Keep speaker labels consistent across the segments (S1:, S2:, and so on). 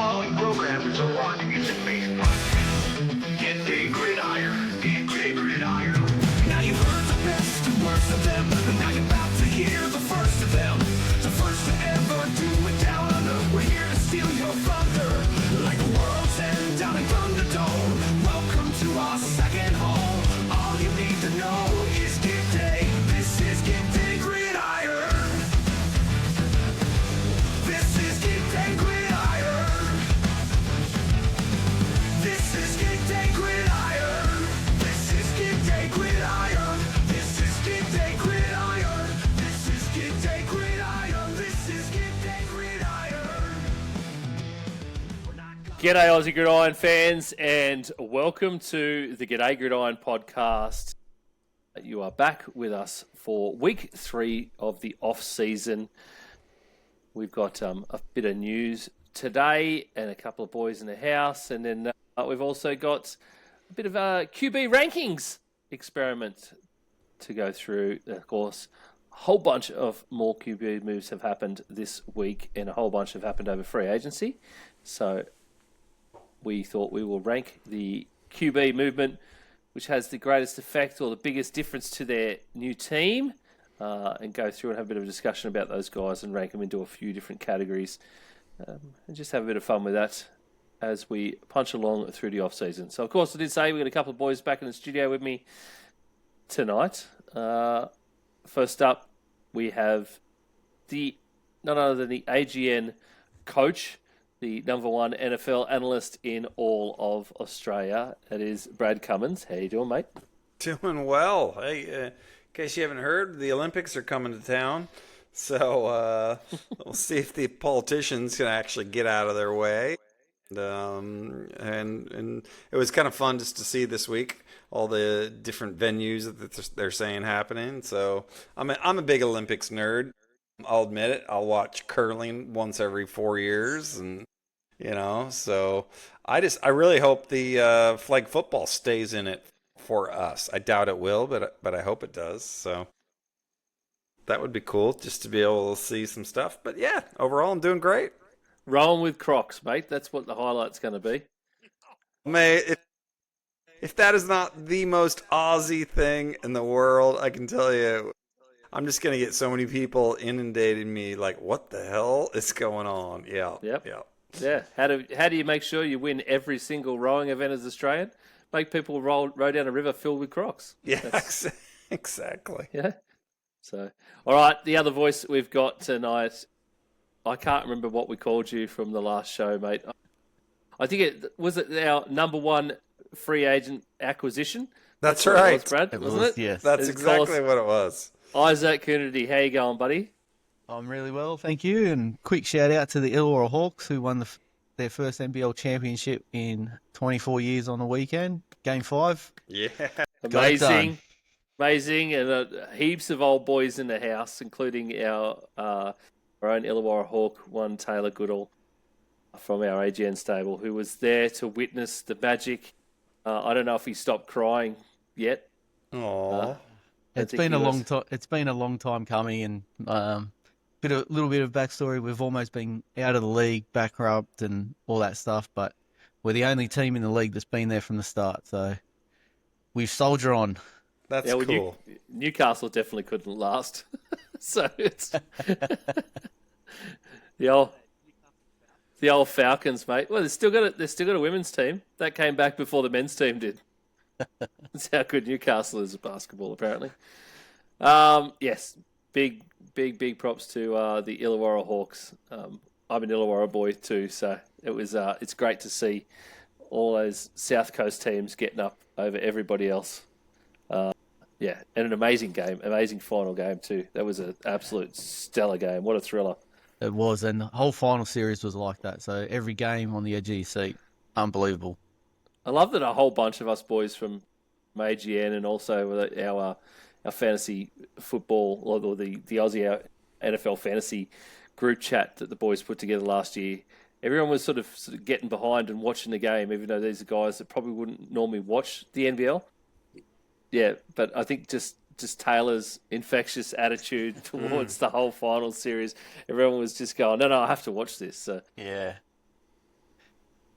S1: following program is a rock music-based podcast. G'day Gridiron, G'day Gridiron. Now you've heard the best and worst of them, and now you're about to hear the first of them. The first to ever do it down under. We're here to steal your thunder, like the world's end down in Thunderdome. Welcome to our second home. All you need to know is G'day. This is G'day Gridiron. This is G'day Gridiron. This is G'day Gridiron. This is G'day Gridiron. This is G'day Gridiron. This is G'day Gridiron. This is G'day Gridiron.
S2: G'day Aussie Gridiron fans, and welcome to the G'day Gridiron podcast. You are back with us for week 3 of the off-season. We've got a bit of news today and a couple of boys in the house, and then we've also got a bit of a QB rankings experiment to go through. Of course, a whole bunch of more QB moves have happened this week, and a whole bunch have happened over free agency. So we thought we will rank the QB movement, which has the greatest effect or the biggest difference to their new team, and go through and have a bit of a discussion about those guys and rank them into a few different categories, and just have a bit of fun with that as we punch along through the off-season. So, of course, I did say we've got a couple of boys back in the studio with me tonight. First up, we have none other than the AGN coach, the number one NFL analyst in all of Australia. That is Brad Cummins. How you doing, mate?
S3: Doing well. Hey, in case you haven't heard, the Olympics are coming to town. So we'll see if the politicians can actually get out of their way. And it was kind of fun just to see this week all the different venues that they're saying happening. So I'm a big Olympics nerd. I'll admit it. I'll watch curling once every 4 years, and so I really hope the flag football stays in it for us. I doubt it will, but I hope it does. So that would be cool just to be able to see some stuff. But yeah, overall I'm doing great.
S2: Rolling with Crocs, mate. That's what the highlight's going to be.
S3: Mate, if that is not the most Aussie thing in the world, I can tell you, I'm just going to get so many people inundating me like, what the hell is going on? Yeah.
S2: Yep. Yeah. How do you make sure you win every single rowing event as Australian? Make people row down a river filled with Crocs.
S3: Yeah, exactly.
S2: Yeah. So, all right. The other voice we've got tonight, I can't remember what we called you from the last show, mate. I think it was our number one free agent acquisition.
S3: That's right.
S2: It was, Brad, wasn't it?
S4: Yes.
S3: That's exactly what it was.
S2: Isaac Kennedy, how you going, buddy?
S4: I'm really well, thank you. And quick shout out to the Illawarra Hawks, who won their first NBL championship in 24 years on the weekend. Game 5.
S3: Yeah.
S2: Amazing. And heaps of old boys in the house, including our own Illawarra Hawk, one Taylor Goodall from our AGN stable, who was there to witness the magic. I don't know if he stopped crying yet.
S3: Aww.
S4: It's been a long time. It's been a long time coming, and little bit of backstory. We've almost been out of the league, bankrupt, and all that stuff. But we're the only team in the league that's been there from the start. So we soldier on.
S3: That's cool.
S2: Newcastle definitely couldn't last. So it's the old Falcons, mate. Well, they've still got a women's team that came back before the men's team did. That's how good Newcastle is at basketball, apparently. Yes, big props to the Illawarra Hawks. I'm an Illawarra boy too, so it's great to see all those South Coast teams getting up over everybody else. Yeah, and an amazing game, amazing final game too. That was an absolute stellar game. What a thriller.
S4: It was, and the whole final series was like that. So every game on the edge of your seat, unbelievable.
S2: I love that a whole bunch of us boys from AGN and also our fantasy football, or the Aussie NFL fantasy group chat that the boys put together last year, everyone was sort of getting behind and watching the game, even though these are guys that probably wouldn't normally watch the NBL. Yeah, but I think just Taylor's infectious attitude towards the whole final series, everyone was just going, no, I have to watch this. So.
S4: Yeah.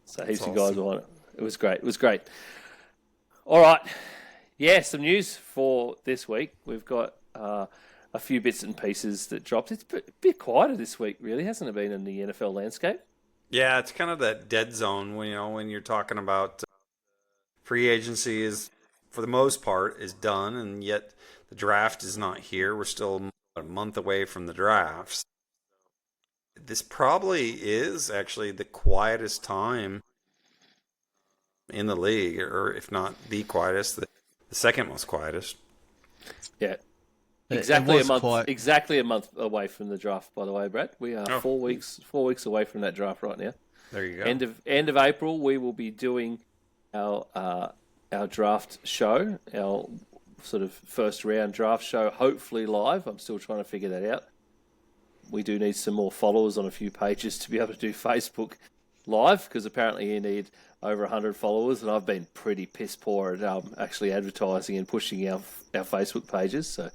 S2: So heaps
S3: That's
S2: of guys
S3: awesome.
S2: were on it. It was great. It was great. All right. Yeah, some news for this week. We've got a few bits and pieces that dropped. It's a bit quieter this week, really, hasn't it been in the NFL landscape?
S3: Yeah, it's kind of that dead zone when when you're talking about free agency is, for the most part, is done, and yet the draft is not here. We're still a month away from the drafts. This probably is actually the quietest time in the league, or if not the quietest, the second most quietest.
S2: Yeah.
S4: It
S2: Exactly a
S4: was
S2: month.
S4: quite.
S2: Exactly a month away from the draft. By the way, Brad, we are
S3: Oh.
S2: 4 weeks away from that draft right now.
S3: There you go.
S2: End of April, we will be doing our draft show, our sort of first round draft show, hopefully live. I'm still trying to figure that out. We do need some more followers on a few pages to be able to do Facebook live, because apparently you need over 100 followers, and I've been pretty piss poor at actually advertising and pushing our Facebook pages. So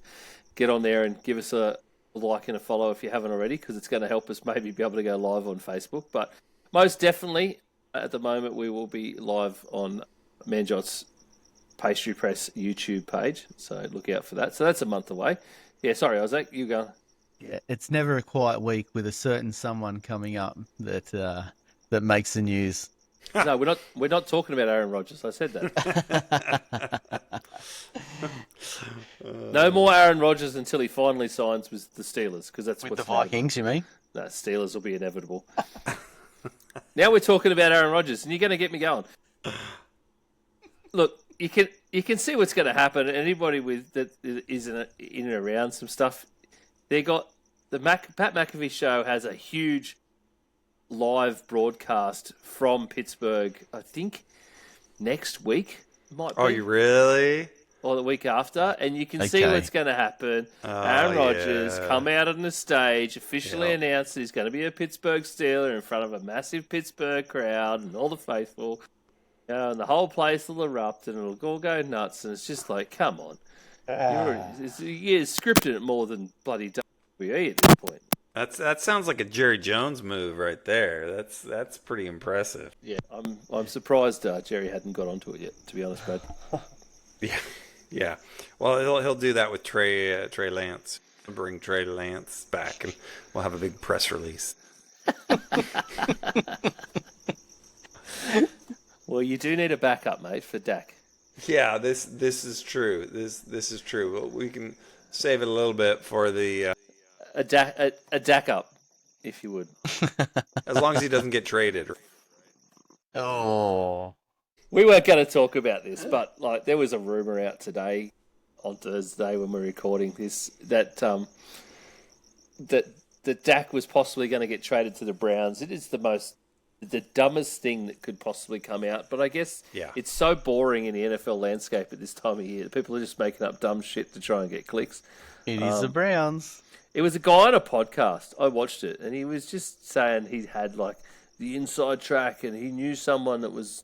S2: get on there and give us a like and a follow if you haven't already, because it's going to help us maybe be able to go live on Facebook. But most definitely, at the moment, we will be live on Manjot's Pastry Press YouTube page. So look out for that. So that's a month away. Yeah, sorry, Isaac, you go.
S4: Yeah, it's never a quiet week with a certain someone coming up that makes the news.
S2: No, we're not talking about Aaron Rodgers. I said that. No more Aaron Rodgers until he finally signs with the Steelers, because that's
S4: With
S2: what's
S4: the Vikings, you mean?
S2: No, Steelers will be inevitable. Now we're talking about Aaron Rodgers, and you're going to get me going. Look, you can see what's going to happen. Anybody with that is in and around some stuff, they got the Pat McAfee show has a huge live broadcast from Pittsburgh. I think next week might be.
S3: Oh, you really?
S2: Or the week after, and you can see
S4: Okay.
S2: what's going to happen.
S3: Oh,
S2: Aaron Rodgers
S3: yeah.
S2: come out on the stage, officially
S3: Yeah.
S2: announced that he's going to be a Pittsburgh Steeler in front of a massive Pittsburgh crowd and all the faithful. And the whole place will erupt and it'll all go nuts. And it's just like, come on. You're scripting it more than bloody WWE at this point.
S3: That sounds like a Jerry Jones move right there. That's pretty impressive.
S2: Yeah, I'm surprised Jerry hadn't got onto it yet, to be honest, Brad.
S3: Yeah, yeah. Well, he'll do that with Trey Lance. He'll bring Trey Lance back, and we'll have a big press release.
S2: Well, you do need a backup, mate, for Dak.
S3: Yeah, this is true. This is true. Well, we can save it a little bit for the
S2: A Dak up, if you would.
S3: as long as he doesn't get traded.
S4: Oh.
S2: We weren't going to talk about this, but like there was a rumor out today on Thursday when we're recording this that that Dak was possibly going to get traded to the Browns. It is the dumbest thing that could possibly come out, but I guess
S3: Yeah.
S2: it's so boring in the NFL landscape at this time of year. People are just making up dumb shit to try and get clicks.
S4: It is the Browns.
S2: It was a guy on a podcast. I watched it, and he was just saying he had like the inside track, and he knew someone that was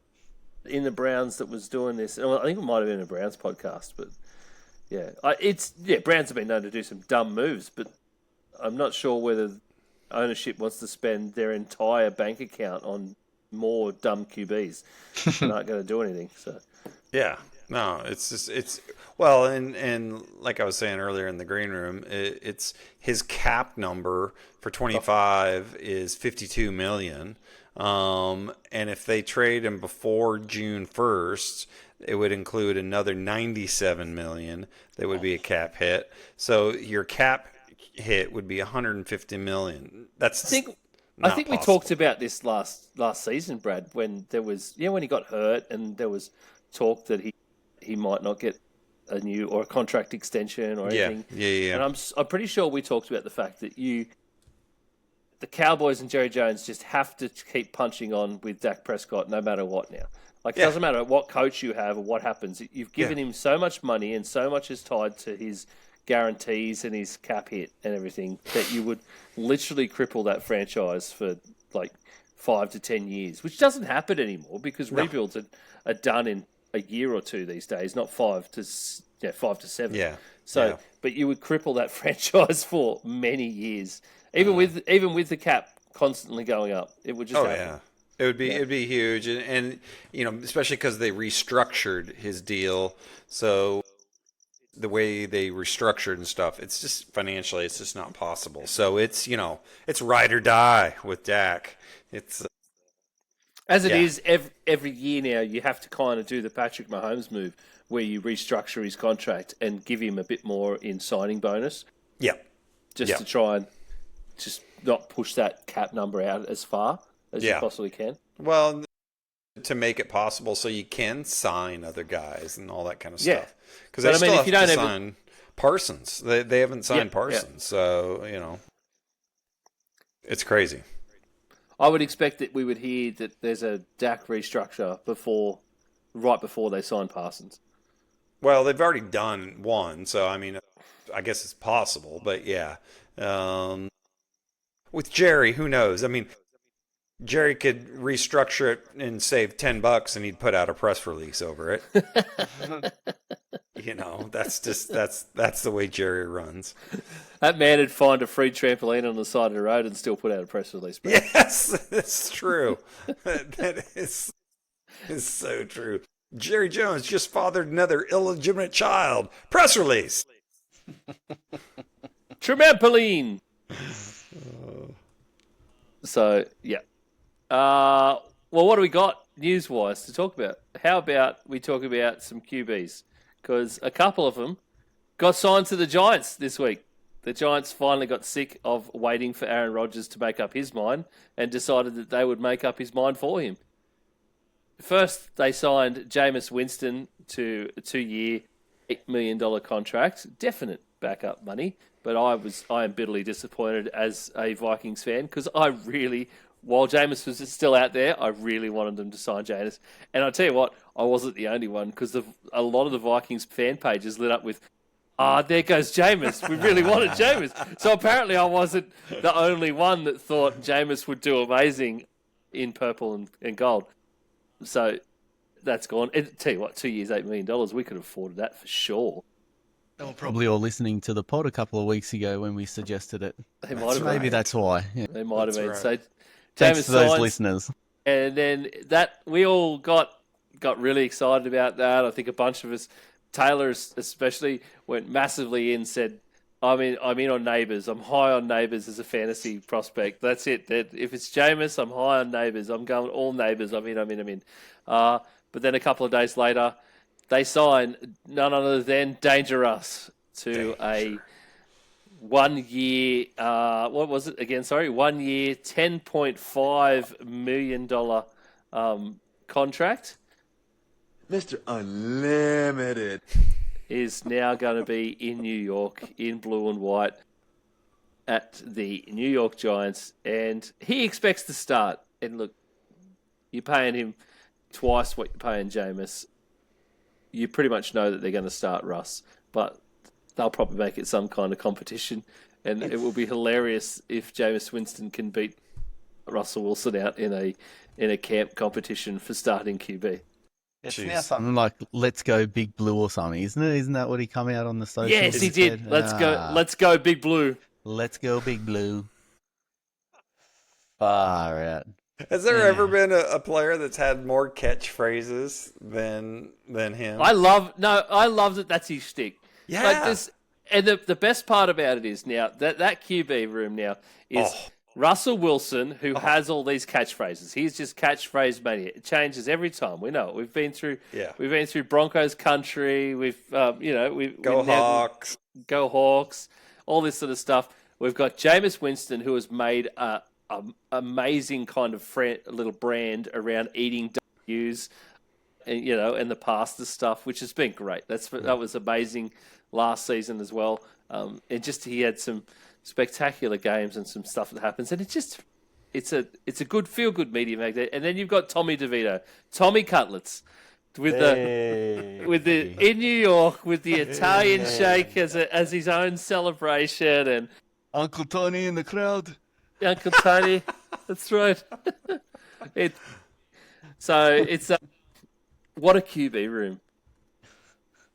S2: in the Browns that was doing this. And I think it might have been a Browns podcast, but yeah, Browns have been known to do some dumb moves, but I'm not sure whether ownership wants to spend their entire bank account on more dumb QBs. They're not going to do anything. So
S3: Yeah. No, it's well, and like I was saying earlier in the green room, it's his cap number for 25 is 52 million. And if they trade him before June 1st, it would include another 97 million that would be a cap hit. So your cap hit would be 150 million. That's
S2: I think we
S3: possible.
S2: talked about this last season, Brad, when there was when he got hurt and there was talk that he might not get a new or a contract extension or anything.
S3: Yeah.
S2: And I'm pretty sure we talked about the fact that the Cowboys and Jerry Jones just have to keep punching on with Dak Prescott no matter what now. Like, it doesn't matter what coach you have or what happens. You've given him so much money and so much is tied to his guarantees and his cap hit and everything that you would literally cripple that franchise for like 5 to 10 years, which doesn't happen anymore because rebuilds are done in a year or two these days, not 5 to 7.
S3: Yeah.
S2: So,
S3: Yeah.
S2: but you would cripple that franchise for many years, even with the cap constantly going up. It would just happen.
S3: It'd be huge, and especially because they restructured his deal. So the way they restructured and stuff, it's just financially, it's just not possible. So it's ride or die with Dak. It's
S2: As it
S3: Yeah.
S2: is, every year now, you have to kind of do the Patrick Mahomes move where you restructure his contract and give him a bit more in signing bonus,
S3: yeah,
S2: just
S3: Yeah.
S2: to try and just not push that cap number out as far as you
S3: Yeah.
S2: possibly can.
S3: well, to make it possible so you can sign other guys and all that kind of
S2: Yeah.
S3: stuff. Because
S2: But
S3: they
S2: I mean,
S3: still
S2: if
S3: have
S2: you
S3: to
S2: don't
S3: sign Parsons. They haven't signed
S2: Yeah, yeah.
S3: Parsons, so it's crazy.
S2: I would expect that we would hear that there's a Dak restructure right before they sign Parsons.
S3: Well, they've already done one, so I mean, I guess it's possible. But yeah, with Jerry, who knows? I mean, Jerry could restructure it and save $10, and he'd put out a press release over it. That's the way Jerry runs.
S2: That man would find a free trampoline on the side of the road and still put out a press release. Bro.
S3: Yes, that's true. That is so true. Jerry Jones just fathered another illegitimate child. Press release.
S2: Trampoline! So, yeah. Well, what do we got news-wise to talk about? How about we talk about some QBs? Because a couple of them got signed to the Giants this week. The Giants finally got sick of waiting for Aaron Rodgers to make up his mind and decided that they would make up his mind for him. First, they signed Jameis Winston to a 2-year, $8 million contract. Definite backup money. But I am bitterly disappointed as a Vikings fan because while Jameis was still out there, I really wanted them to sign Jameis. And I'll tell you what, I wasn't the only one because a lot of the Vikings fan pages lit up with, there goes Jameis. We really wanted Jameis. So apparently I wasn't the only one that thought Jameis would do amazing in purple and gold. So that's gone. And tell you what, 2 years, $8 million, we could have afforded that for sure.
S4: They were probably all listening to the pod a couple of weeks ago when we suggested it.
S2: They might have
S4: Maybe
S2: been.
S4: that's why. Yeah.
S2: They might have been.
S3: right.
S2: So
S4: Thanks
S2: Jameis
S4: to those
S2: signs,
S4: listeners.
S2: and then that we all got really excited about that. I think a bunch of us, Taylor especially, went massively in. Said, I'm in on Neighbours. I'm high on Neighbours as a fantasy prospect. That's it. If it's Jameis, I'm high on Neighbours. I'm going all Neighbours. I'm in. But then a couple of days later, they signed none other than Dangerous to a 1 year, what was it again? Sorry, 1 year, $10.5 million contract.
S5: Mr. Unlimited.
S2: Is now going to be in New York in blue and white at the New York Giants. And he expects to start. And look, you're paying him twice what you're paying Jameis. You pretty much know that they're going to start Russ. But they'll probably make it some kind of competition. And it will be hilarious if Jameis Winston can beat Russell Wilson out in a camp competition for starting QB.
S4: It's
S3: Jeez.
S4: now something like "Let's Go Big Blue" or something, isn't it? Isn't that what he come out on the social?
S2: Yes, he did. Let's go Big Blue.
S4: Let's go Big Blue. Far out.
S3: Has there ever been a player that's had more catchphrases than him?
S2: I love that that's his shtick.
S3: Yeah.
S2: Like this, and the best part about it is now that QB room now is Russell Wilson, who has all these catchphrases. He's just catchphrase mania. It changes every time. We know it. We've been through Broncos country. We've
S3: Go Hawks.
S2: Go Hawks, all this sort of stuff. We've got Jameis Winston, who has made a amazing kind of little brand around eating W's, and the pasta stuff, which has been great. That was amazing last season as well. And just he had some spectacular games and some stuff that happens, and it's a good feel good media magnet. And then you've got Tommy DeVito, Tommy Cutlets, with the in New York with the Italian shake as his own celebration, and
S4: Uncle Tony in the crowd.
S2: Uncle Tony. That's right. It's what a QB room.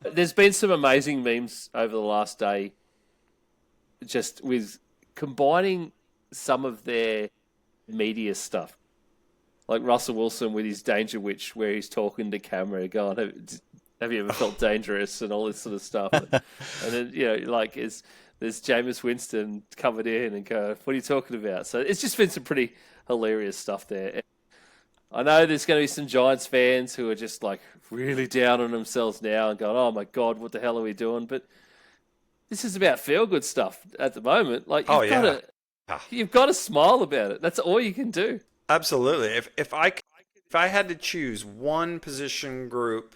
S2: There's been some amazing memes over the last day, just with combining some of their media stuff like Russell Wilson with his Danger Witch, where he's talking to camera, going, "Have you ever felt dangerous?" and all this sort of stuff. And then like there's Jameis Winston covered in and go, "What are you talking about?" So it's just been some pretty hilarious stuff there. I know there's going to be some Giants fans who are just like really down on themselves now and going, "Oh my God, what the hell are we doing?" But this is about feel good stuff at the moment. Like you've got to smile about it. That's all you can do.
S3: Absolutely. If I had to choose one position group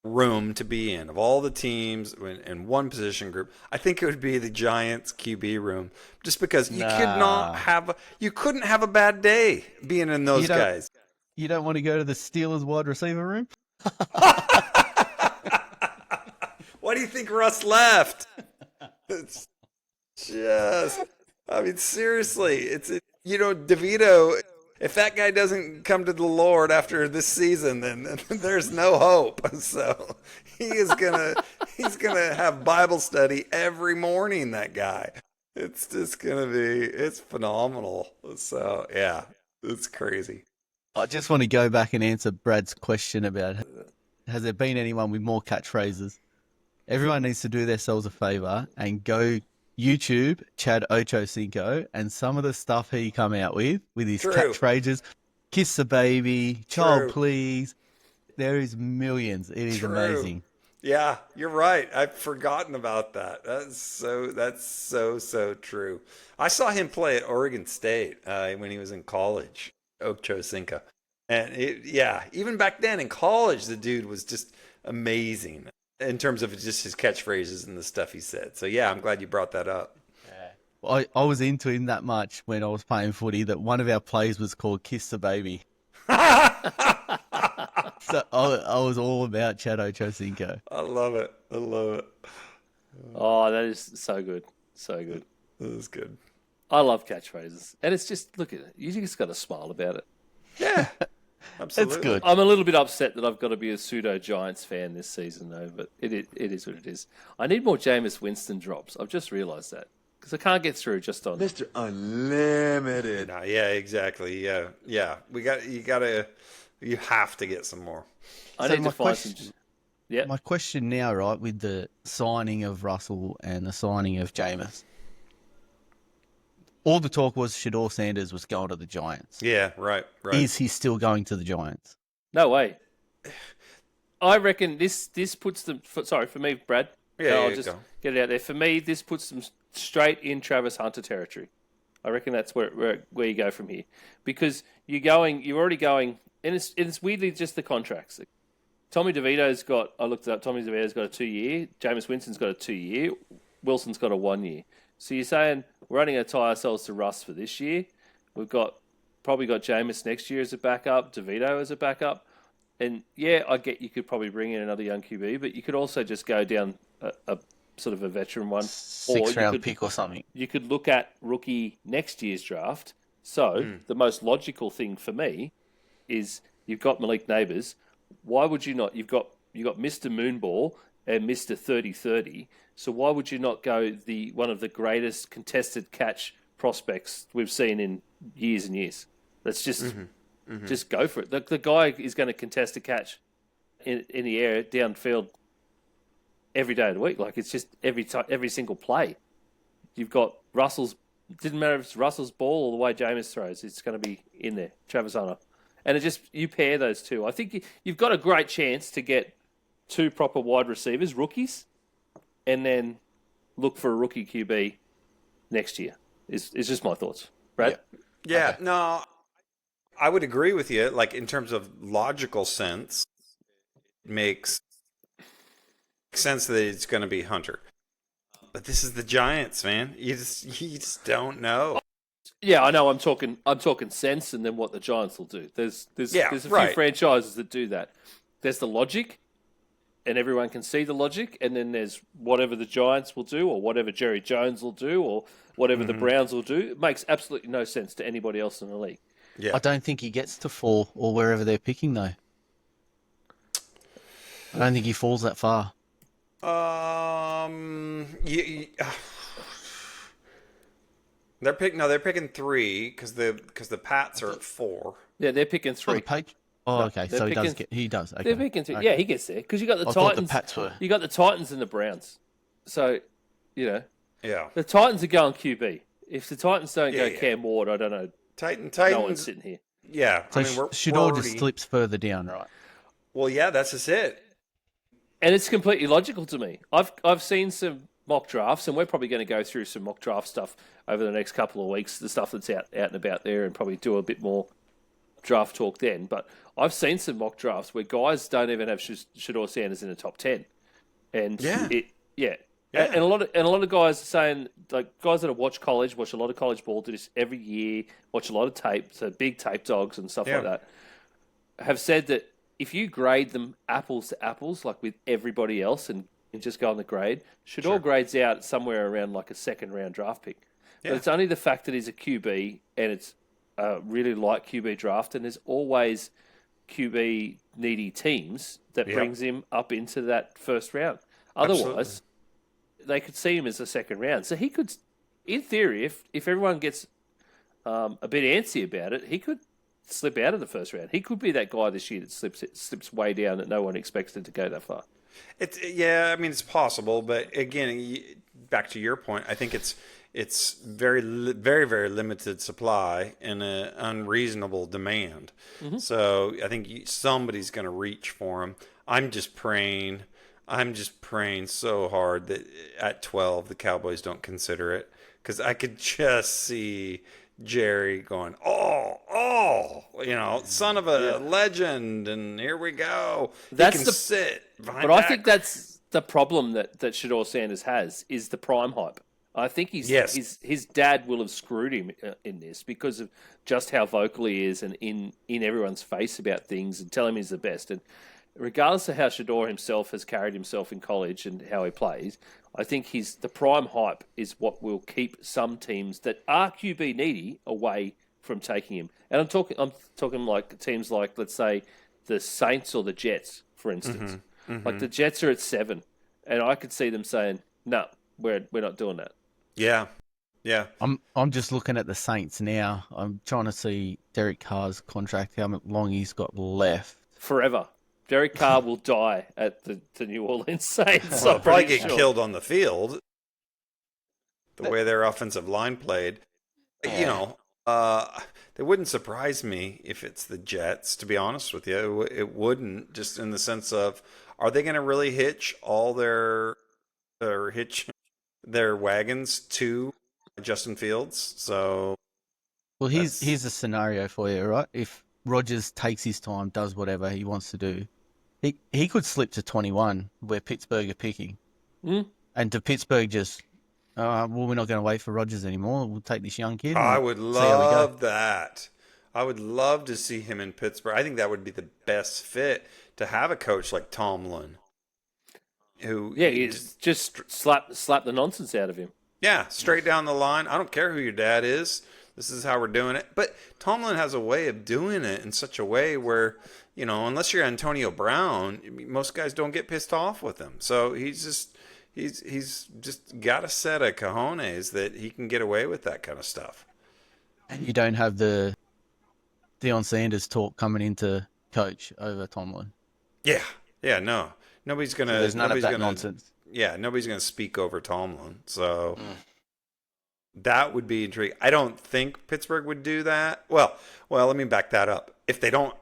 S3: room to be in of all the teams in one position group, I think it would be the Giants QB room, just because you couldn't have a bad day being in those guys.
S4: You don't want to go to the Steelers wide receiver room?
S3: Why do you think Russ left? It's just, I mean, seriously, DeVito, if that guy doesn't come to the Lord after this season, then there's no hope. So he's gonna have Bible study every morning, that guy. It's just it's phenomenal. So yeah, it's crazy.
S4: I just want to go back and answer Brad's question about, has there been anyone with more catchphrases? Everyone needs to do themselves a favour and go YouTube Chad Ochocinco, and some of the stuff he come out with his catchphrases, kiss the baby, child please. There is millions. It is amazing.
S3: Yeah, you're right. I've forgotten about that. That's so true. I saw him play at Oregon State when he was in college, Ochocinco. And even back then in college, the dude was just amazing in terms of just his catchphrases and the stuff he said. So yeah, I'm glad you brought that up.
S4: I was into him that much when I was playing footy that one of our plays was called Kiss the Baby. So I was all about Chad Ochocinco.
S3: I love it.
S2: Oh, that is so good. So good.
S3: That is good.
S2: I love catchphrases. And it's just, look at it. You just got to smile about it.
S3: Yeah. Absolutely.
S4: It's good.
S2: I'm a little bit upset that I've got to be a pseudo Giants fan this season, though. But it is what it is. I need more Jameis Winston drops. I've just realised that because I can't get through just on
S5: Mr. Unlimited.
S3: No, yeah, exactly. Yeah. You have to get some more.
S2: I need to find some. Yeah.
S4: My question now, right, with the signing of Russell and the signing of Jameis, all the talk was Shedeur Sanders was going to the Giants.
S3: Yeah, right.
S4: Is he still going to the Giants?
S2: No way. I reckon this puts them. For me, Brad. I'll just get it out there. For me, this puts them straight in Travis Hunter territory. I reckon that's where you go from here, because you're already going, and it's weirdly just the contracts. Tommy DeVito's got. I looked it up. Tommy DeVito's got a 2-year. Jameis Winston's got a 2-year. Wilson's got a 1-year. So you're saying we're only going to tie ourselves to Russ for this year. We've probably got Jameis next year as a backup, DeVito as a backup. And yeah, I get you could probably bring in another young QB, but you could also just go down a sort of a veteran one.
S4: Six-round pick or something.
S2: You could look at rookie next year's draft. So the most logical thing for me is you've got Malik Neighbours. Why would you not? You've got Mr. Moonball and Mr. 30-30. So why would you not go one of the greatest contested catch prospects we've seen in years and years? Let's just just go for it. The guy is going to contest a catch in the air downfield every day of the week. Like it's just every single play. You've got Russell's. Didn't matter if it's Russell's ball or the way Jameis throws. It's going to be in there. Travis Hunter, and you pair those two. I think you've got a great chance to get 2 proper wide receivers, rookies, and then look for a rookie QB next year. Is just my thoughts, Brad?
S3: Yeah.
S2: Okay.
S3: No, I would agree with you. Like in terms of logical sense, it makes sense that it's going to be Hunter. But this is the Giants, man. You just don't know.
S2: Yeah, I know. I'm talking sense, and then what the Giants will do. There's a few franchises that do that. There's the logic, and everyone can see the logic, and then there's whatever the Giants will do, or whatever Jerry Jones will do, or whatever the Browns will do. It makes absolutely no sense to anybody else in the league.
S4: Yeah. I don't think he gets to 4 or wherever they're picking, though. I don't think he falls that far.
S3: They're picking 3 because the Pats are at 4.
S2: Yeah, they're picking
S4: Oh,
S2: 3.
S4: the page. Oh,
S2: No,
S4: okay.
S2: they're
S4: So
S2: picking-
S4: he does. Okay.
S2: They're picking 3.
S4: Okay.
S2: Yeah, he gets there because you got the
S4: I thought the
S2: Titans.
S4: Pats were.
S2: You got the Titans and the Browns. So, you know,
S3: Yeah.
S2: the Titans are going QB. If the Titans don't go
S3: Yeah.
S2: Cam Ward, I don't know.
S3: Titans.
S2: No one's sitting here.
S3: Yeah.
S4: So
S3: I mean, we're
S4: Shador
S3: already,
S4: just slips further down, right?
S3: Well, yeah, that's just it.
S2: And it's completely logical to me. I've seen some mock drafts, and we're probably going to go through some mock draft stuff over the next couple of weeks, the stuff that's out and about there, and probably do a bit more draft talk then. But I've seen some mock drafts where guys don't even have Shador Sanders in the top 10. And
S3: Yeah.
S2: yeah.
S3: Yeah.
S2: And a lot of guys are saying, like guys that have watched college, watch a lot of college ball, do this every year, watch a lot of tape, so big tape dogs and stuff
S3: Yeah.
S2: like that, have said that if you grade them apples to apples, like with everybody else, and just go on the grade, Shador grades out somewhere around like a second round draft pick.
S3: Yeah.
S2: But it's only the fact that he's a QB and it's a really light QB draft, and there's always QB needy teams that
S3: Yep.
S2: brings him up into that first round. Otherwise,
S3: Absolutely.
S2: they could see him as a second round. So he could, in theory, if everyone gets a bit antsy about it, he could slip out of the first round. He could be that guy this year that slips way down that no one expects him to go that far.
S3: I mean, it's possible, but again, back to your point, I think it's very very limited supply and an unreasonable demand. So I think somebody's going to reach for him. I'm just praying so hard that at 12 the Cowboys don't consider it, because I could just see Jerry going, son of a legend, and here we go.
S2: That's
S3: he can
S2: the-
S3: sit behind
S2: But I
S3: back.
S2: think that's the problem that Shador Sanders has is the prime hype. I think his dad will have screwed him in this because of just how vocal he is and in everyone's face about things and tell him he's the best. And regardless of how Shador himself has carried himself in college and how he plays, I think the prime hype is what will keep some teams that are QB needy away from taking him. And I'm talking like teams like, let's say, the Saints or the Jets, for instance. Like the Jets are at 7, and I could see them saying, "No, we're not doing that."
S3: Yeah.
S4: I'm just looking at the Saints now. I'm trying to see Derek Carr's contract, how long he's got left.
S2: Forever. Derek Carr will die at the New Orleans Saints.
S3: Well,
S2: I'm
S3: probably
S2: pretty
S3: get
S2: sure.
S3: killed on the field. The way their offensive line played, it wouldn't surprise me if it's the Jets. To be honest with you, it wouldn't. Just in the sense of, are they going to really hitch all their wagons to Justin Fields? So,
S4: Well, here's a scenario for you, right? If Rodgers takes his time, does whatever he wants to do, he could slip to 21 where Pittsburgh are picking. And to Pittsburgh just, well, we're not going to wait for Rodgers anymore. We'll take this young kid.
S3: I
S4: and
S3: would
S4: see how we go.
S3: love that. I would love to see him in Pittsburgh. I think that would be the best fit, to have a coach like Tomlin, who
S2: just slap the nonsense out of him.
S3: Yeah, straight down the line. I don't care who your dad is. This is how we're doing it. But Tomlin has a way of doing it in such a way where, unless you're Antonio Brown, most guys don't get pissed off with him. So he's just got a set of cojones that he can get away with that kind of stuff.
S4: And you don't have the Deion Sanders talk coming into coach over Tomlin.
S3: Yeah, no. Nobody's going to...
S4: There's none of that nonsense.
S3: Yeah, nobody's going to speak over Tomlin. So that would be intriguing. I don't think Pittsburgh would do that. Well, let me back that up. If they don't,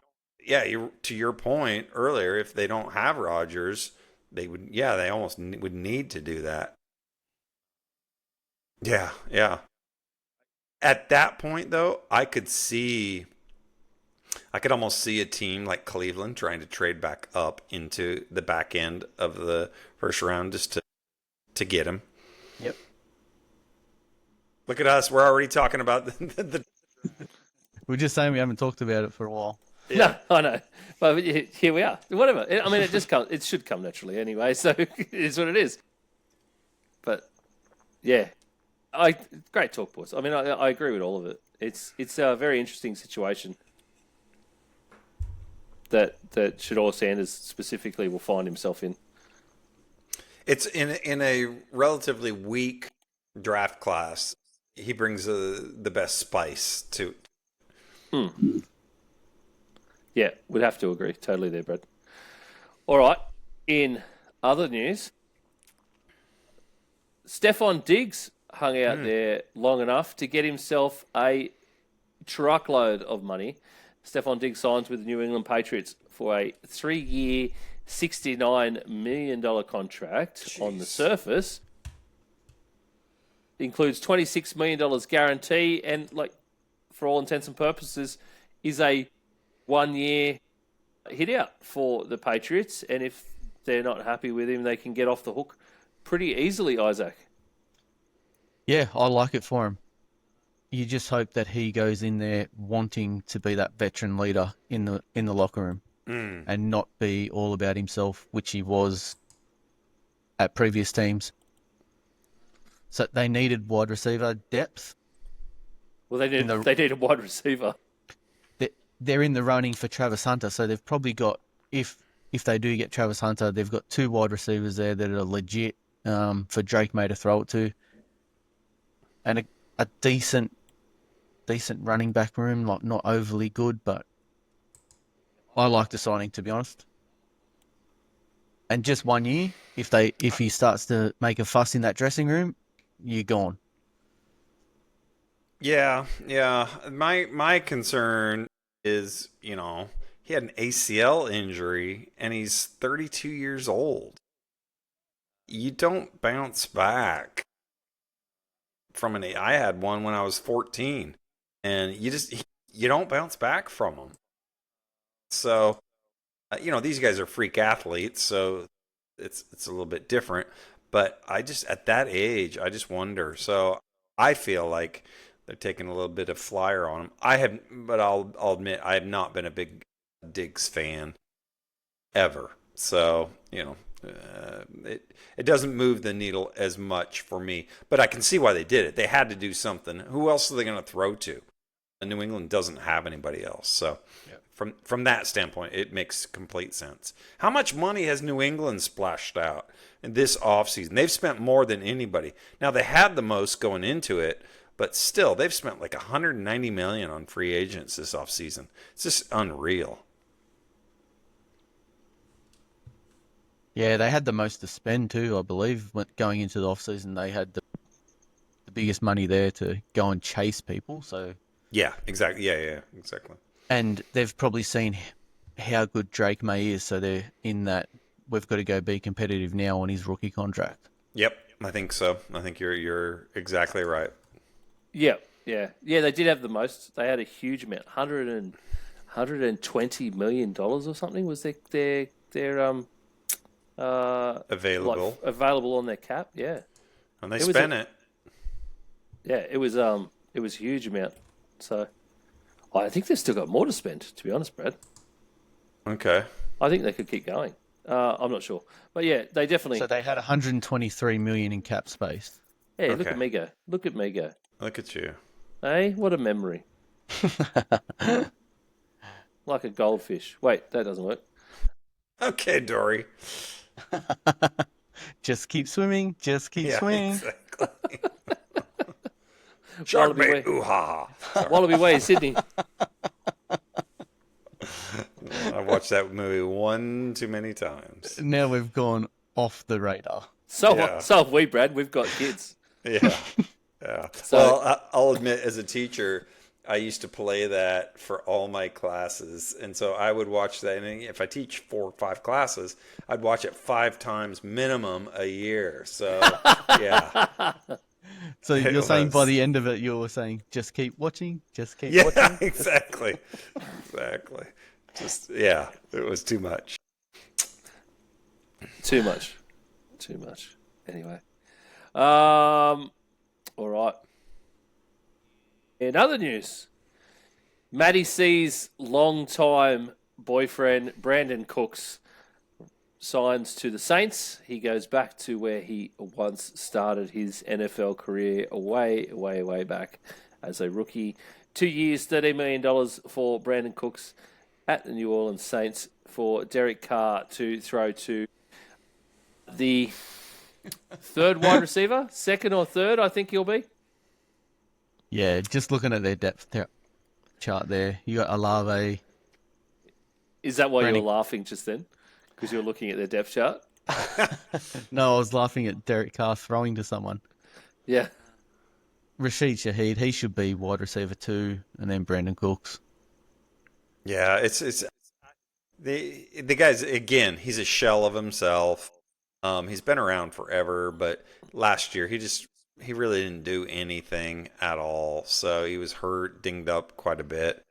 S3: to your point earlier, if they don't have Rodgers, they would, they almost would need to do that. Yeah. At that point, though, I could almost see a team like Cleveland trying to trade back up into the back end of the first round just to get him.
S4: Yep.
S3: Look at us. We're already talking about the
S4: We're just saying we haven't talked about it for a while.
S2: No, I know. But here we are. Whatever. I mean, it should come naturally anyway, so it is what it is. But, yeah. Great talk, boys. I mean, I agree with all of it. It's a very interesting situation that Shador Sanders specifically will find himself in.
S3: It's in a relatively weak draft class. he brings the best spice to.
S2: Yeah, we'd have to agree. Totally there, Brad. All right. In other news, Stephon Diggs hung out there long enough to get himself a truckload of money. Stephon Diggs signs with the New England Patriots for a 3-year, $69 million contract. On the surface. Includes $26 million guarantee and, like, for all intents and purposes, is a 1-year hit out for the Patriots. And if they're not happy with him, they can get off the hook pretty easily, Isaac.
S4: Yeah, I like it for him. You just hope that he goes in there wanting to be that veteran leader in the locker room and not be all about himself, which he was at previous teams. So they needed wide receiver depth.
S2: Well, they need a wide receiver.
S4: They're in the running for Travis Hunter, so they've probably got, if they do get Travis Hunter, they've got 2 wide receivers there that are legit for Drake May to throw it to, and a decent running back room, like not overly good, but I like the signing, to be honest. And just 1 year, if he starts to make a fuss in that dressing room, you're gone.
S3: Yeah. My concern is, he had an ACL injury and he's 32 years old. You don't bounce back from I had one when I was 14, and you don't bounce back from them. So, these guys are freak athletes, so it's a little bit different. But at that age, I just wonder. So I feel like they're taking a little bit of flyer on him. But I'll admit I have not been a big Diggs fan ever. So it doesn't move the needle as much for me. But I can see why they did it. They had to do something. Who else are they going to throw to? And New England doesn't have anybody else. So from that standpoint, it makes complete sense. How much money has New England splashed out in this offseason? They've spent more than anybody. Now, they had the most going into it, but still, they've spent like $190 million on free agents this offseason. It's just unreal.
S4: Yeah, they had the most to spend too, I believe. Going into the offseason, they had the biggest money there to go and chase people. So
S3: yeah, exactly. Yeah, exactly.
S4: And they've probably seen how good Drake May is, so they're in that we've got to go be competitive now on his rookie contract.
S3: Yep, I think so. I think you're exactly right.
S2: Yeah. They did have the most. They had a huge amount, $120 million or something was their available on their cap. Yeah,
S3: and they spent it.
S2: Yeah, it was a huge amount. So I think they've still got more to spend, to be honest, Brad.
S3: Okay.
S2: I think they could keep going. I'm not sure. But yeah, they definitely...
S4: So they had $123 million in cap space.
S2: Hey,
S3: Okay.
S2: Look at me go. Look at me go.
S3: Look at you.
S2: Hey, what a memory. Like a goldfish. Wait, that doesn't work.
S3: Okay, Dory.
S4: Just keep swimming. Just keep swimming.
S3: Exactly. Shark bait. Ooh ha.
S2: Wallaby Way, Sydney.
S3: I watched that movie one too many times.
S4: Now we've gone off the radar.
S2: So have we, Brad. We've got kids.
S3: Yeah.
S2: So,
S3: Well, I'll admit, as a teacher, I used to play that for all my classes. And so I would watch that. And if I teach 4 or 5 classes, I'd watch it 5 times minimum a year. So, yeah.
S4: So you're saying by the end of it, you were saying, just keep watching, just keep watching?
S3: Yeah, exactly. Just, it was too much.
S2: Too much. Anyway. All right. In other news, Matty C's longtime boyfriend, Brandon Cooks, signs to the Saints. He goes back to where he once started his NFL career way back as a rookie. 2 years, $13 million for Brandon Cooks at the New Orleans Saints for Derek Carr to throw to the third wide receiver, second or third, I think he'll be.
S4: Yeah, just looking at their depth chart there, you got Alave.
S2: Is that why you
S4: Brandon-
S2: were laughing just then? Because you were looking at their depth chart?
S4: No, I was laughing at Derek Carr throwing to someone.
S2: Yeah.
S4: Rashid Shaheed, he should be wide receiver 2, and then Brandon Cooks.
S3: Yeah, it's the guy's, again, he's a shell of himself. He's been around forever, but last year he really didn't do anything at all. So he was hurt, dinged up quite a bit.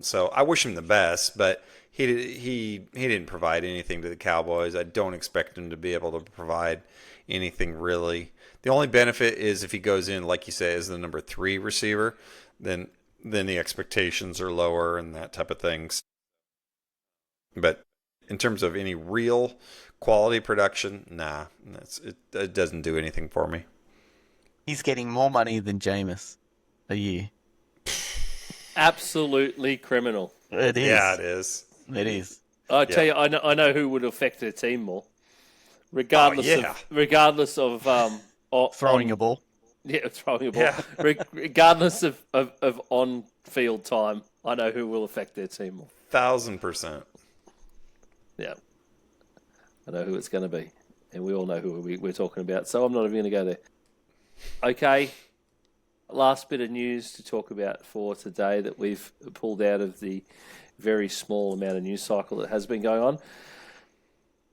S3: So I wish him the best, but he didn't provide anything to the Cowboys. I don't expect him to be able to provide anything really. The only benefit is if he goes in, like you say, as the number 3 receiver, then the expectations are lower and that type of things. But in terms of any real quality production, nah, it doesn't do anything for me.
S4: He's getting more money than Jameis a year.
S2: Absolutely criminal.
S4: It is.
S3: Yeah, it is.
S4: It is.
S2: I tell you, I know who would affect their team more. Regardless of
S4: Throwing a ball.
S2: Yeah, throwing a ball.
S3: Yeah.
S2: Regardless of on-field time, I know who will affect their team more.
S3: 1,000%.
S2: Yeah. I know who it's going to be. And we all know who we're talking about, so I'm not even going to go there. Okay. Last bit of news to talk about for today that we've pulled out of the very small amount of news cycle that has been going on.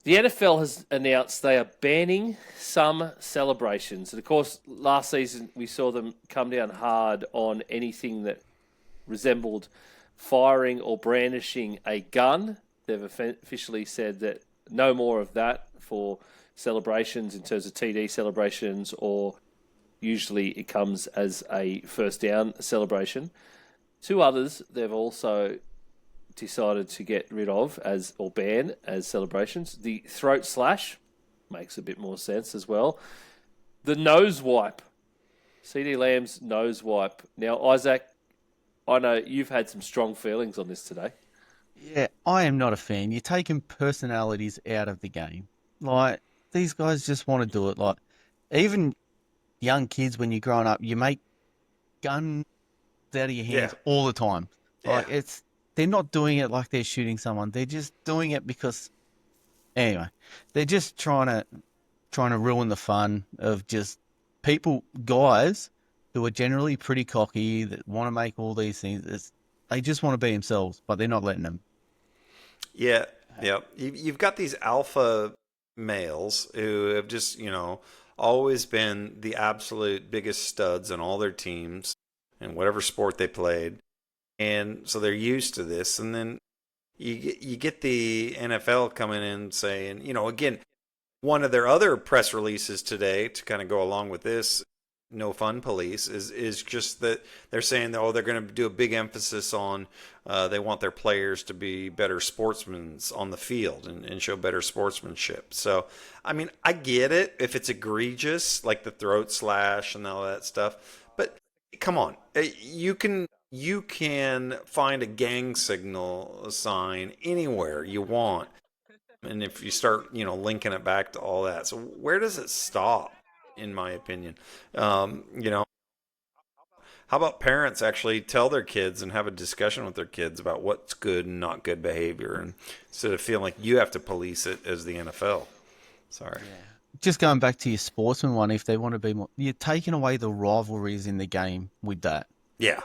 S2: The NFL has announced they are banning some celebrations. And of course, last season we saw them come down hard on anything that resembled firing or brandishing a gun. They've officially said that no more of that for celebrations in terms of TD celebrations, or usually it comes as a first down celebration. 2 others they've also decided to get rid of or ban as celebrations. The throat slash makes a bit more sense as well. The nose wipe. CD Lamb's nose wipe. Now, Isaac, I know you've had some strong feelings on this today.
S4: Yeah, I am not a fan. You're taking personalities out of the game. Like, these guys just want to do it. Like, even young kids, when you're growing up, you make guns out of your hands all the time. Like, they're not doing it like they're shooting someone. They're just doing it because, anyway, they're just trying to ruin the fun of just guys who are generally pretty cocky, that want to make all these things. They just want to be themselves, but they're not letting them.
S3: Yeah. You've got these alpha males who have just, always been the absolute biggest studs in all their teams in whatever sport they played. And so they're used to this. And then you get the NFL coming in saying, again, one of their other press releases today to kind of go along with this, no fun police, is just that they're saying that, they're going to do a big emphasis on they want their players to be better sportsmen on the field and show better sportsmanship. So, I mean, I get it if it's egregious, like the throat slash and all that stuff. But come on, you can find a gang signal sign anywhere you want. And if you start, linking it back to all that. So where does it stop, in my opinion? How about parents actually tell their kids and have a discussion with their kids about what's good and not good behavior, and instead of feeling like you have to police it as the NFL. Sorry.
S4: Yeah. Just going back to your sportsman one, if they want to be more, you're taking away the rivalries in the game with that.
S3: Yeah.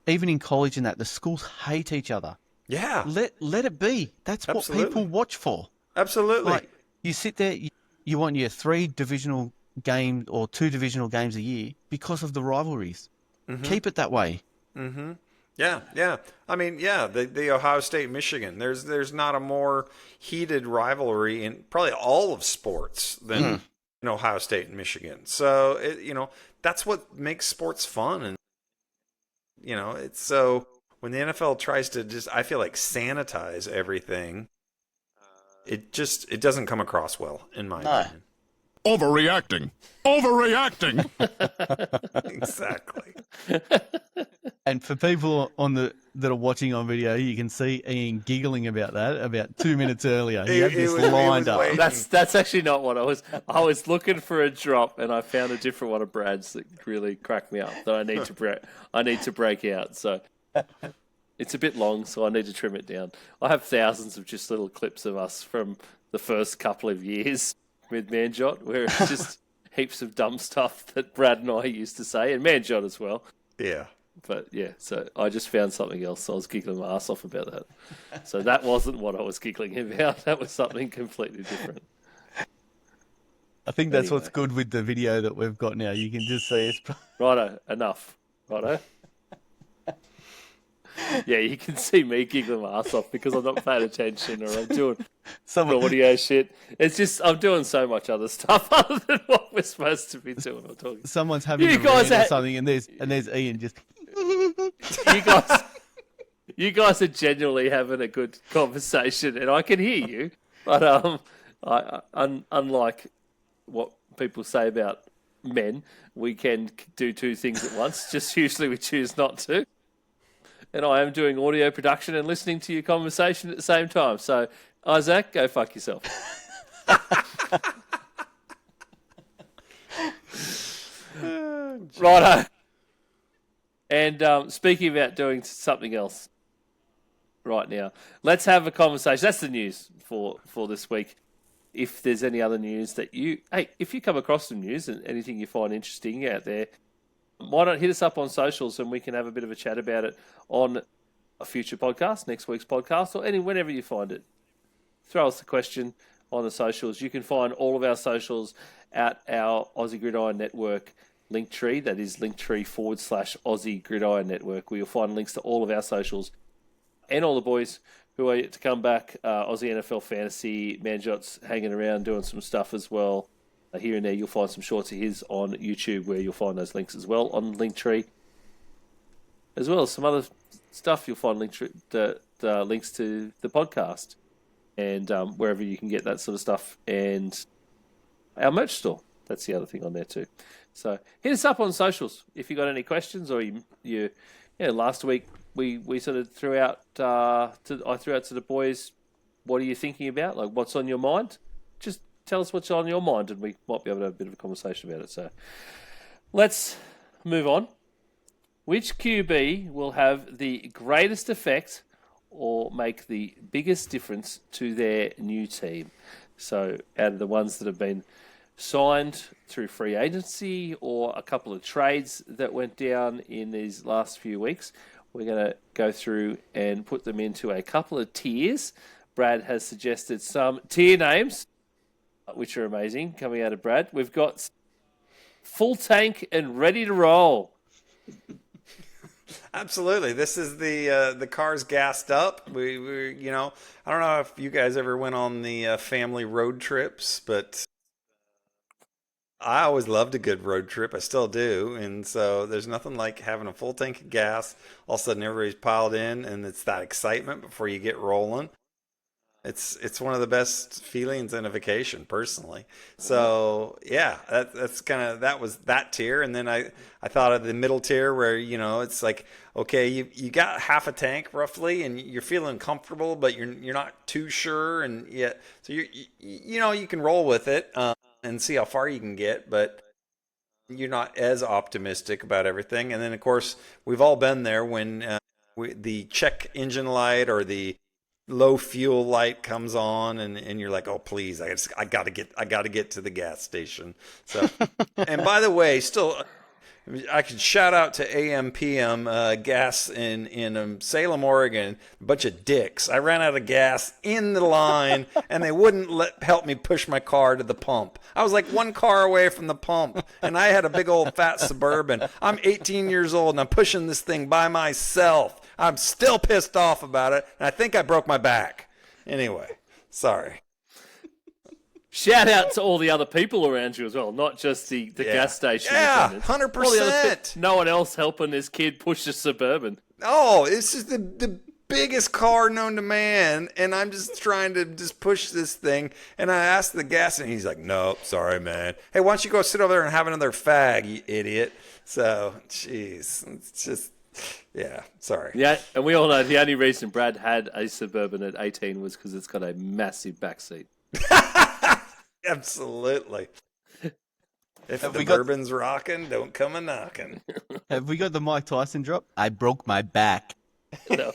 S4: Even in college and that, the schools hate each other.
S3: Yeah.
S4: Let it be. That's
S3: Absolutely.
S4: what people watch for.
S3: Absolutely.
S4: Like, you sit there, you want your 3 divisional games or 2 divisional games a year because of the rivalries. Mm-hmm. Keep it that way.
S3: Mm-hmm. Yeah. I mean, the Ohio State-Michigan. There's not a more heated rivalry in probably all of sports than Ohio State and Michigan. So, that's what makes sports fun. And, it's so when the NFL tries to I feel like sanitize everything, it doesn't come across well, in my opinion.
S5: Overreacting.
S3: Exactly.
S4: And for people on the that are watching on video, you can see Ian giggling about that about 2 minutes earlier. He had
S3: He
S4: this
S3: was- he
S4: lined
S3: was
S4: up.
S3: waiting.
S2: That's actually not what I was. I was looking for a drop, and I found a different one of Brad's that really cracked me up. That I need to break out. So it's a bit long, so I need to trim it down. I have thousands of just little clips of us from the first couple of years with Manjot, where it's just heaps of dumb stuff that Brad and I used to say, and Manjot as well.
S3: Yeah.
S2: But yeah, so I just found something else. So I was giggling my ass off about that. So that wasn't what I was giggling about. That was something completely different.
S4: I think that's what's
S2: Anyway.
S4: good with the video that we've got now. You can just see it's
S2: Righto, enough. Righto. Yeah, you can see me giggling my ass off because I'm not paying attention or I'm doing
S4: someone.
S2: audio shit. It's just I'm doing so much other stuff other than what we're supposed to be doing or talking.
S4: Someone's having
S2: You
S4: a
S2: guys
S4: rant or
S2: are-
S4: something, and there's Ian just.
S2: You guys are genuinely having a good conversation, and I can hear you. But unlike what people say about men, we can do two things at once. Just usually we choose not to. And I am doing audio production and listening to your conversation at the same time. So, Isaac, go fuck yourself. Righto. And speaking about doing something else right now, let's have a conversation. That's the news for this week. If there's any other news that if you come across some news and anything you find interesting out there, why don't hit us up on socials and we can have a bit of a chat about it on a future podcast, next week's podcast, or whenever you find it. Throw us a question on the socials. You can find all of our socials at our Aussie Gridiron Network Linktree. That is Linktree/Aussie Gridiron Network, where you'll find links to all of our socials and all the boys who are yet to come back. Aussie NFL Fantasy, Manjot's hanging around doing some stuff as well. Here and there, you'll find some shorts of his on YouTube where you'll find those links as well on Linktree. As well as some other stuff, you'll find the links to the podcast and wherever you can get that sort of stuff. And our merch store, that's the other thing on there too. So hit us up on socials if you got any questions, or last week we sort of threw out I threw out to the boys, what are you thinking about? Like, what's on your mind? Just tell us what's on your mind, and we might be able to have a bit of a conversation about it. So let's move on. Which QB will have the greatest effect or make the biggest difference to their new team? So out of the ones that have been signed through free agency or a couple of trades that went down in these last few weeks, we're going to go through and put them into a couple of tiers. Brad has suggested some tier names, which are amazing, coming out of Brad. We've got full tank and ready to roll.
S3: Absolutely. This is the car's gassed up. We I don't know if you guys ever went on the family road trips, but I always loved a good road trip. I still do. And so there's nothing like having a full tank of gas. All of a sudden everybody's piled in, and it's that excitement before you get rolling. It's one of the best feelings in a vacation, personally. So yeah, that was that tier. And then I thought of the middle tier where, it's like, okay, you got half a tank roughly, and you're feeling comfortable, but you're not too sure, and yet so you can roll with it and see how far you can get, but you're not as optimistic about everything. And then of course we've all been there when the check engine light or the low fuel light comes on, and you're like, oh please, I gotta get to the gas station. So and by the way, still I could shout out to AM/PM gas in Salem, Oregon. A bunch of dicks. I ran out of gas in the line, and they wouldn't help me push my car to the pump. I was like one car away from the pump, and I had a big old fat Suburban. I'm 18 years old, and I'm pushing this thing by myself. I'm still pissed off about it, and I think I broke my back. Anyway, sorry.
S2: Shout out to all the other people around you as well, not just the gas station attendants.
S3: 100%.
S2: All the other no one else helping this kid push a Suburban.
S3: Oh, it's just the biggest car known to man, and I'm just trying to just push this thing. And I asked the gas, and he's like, "Nope, sorry, man. Hey, why don't you go sit over there and have another fag, you idiot?" So, jeez, it's just Yeah, sorry.
S2: Yeah, and we all know the only reason Brad had a Suburban at 18 was because it's got a massive backseat.
S3: Absolutely. If
S4: Have
S3: the
S4: we got-
S3: bourbon's rocking, don't come a knocking.
S4: Have we got the Mike Tyson drop? I broke my back.
S2: No.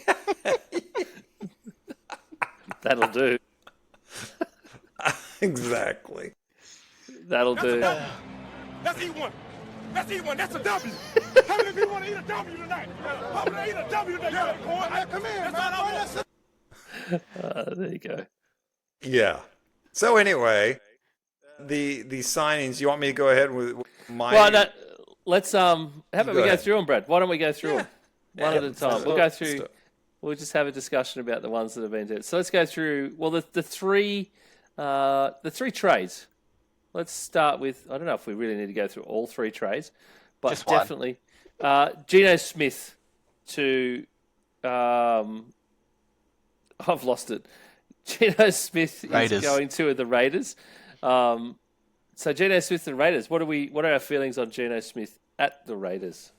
S2: That'll do.
S3: Exactly.
S2: That'll do.
S6: Let's eat one. Let's eat one. That's a W. How many people want to eat a W tonight? How many eat a W tonight? Come in, that's all I want.
S2: There you go.
S3: Yeah. So anyway, the signings. You want me to go ahead with my?
S2: Well, no, let's how about
S3: go
S2: we go
S3: ahead.
S2: through them, Brad? Why don't we go through them one at a
S3: let's
S2: time?
S3: do
S2: We'll
S3: it.
S2: go
S3: Let's
S2: through.
S3: do it.
S2: We'll just have a discussion about the ones that have been there. So let's go through. Well, the three trades. Let's start with. I don't know if we really need to go through all three trades, but
S4: Just one.
S2: definitely Geno Smith to. I've lost it. Geno Smith
S4: Raiders.
S2: is going to the Raiders. So Geno Smith and Raiders. What are our feelings on Geno Smith at the Raiders?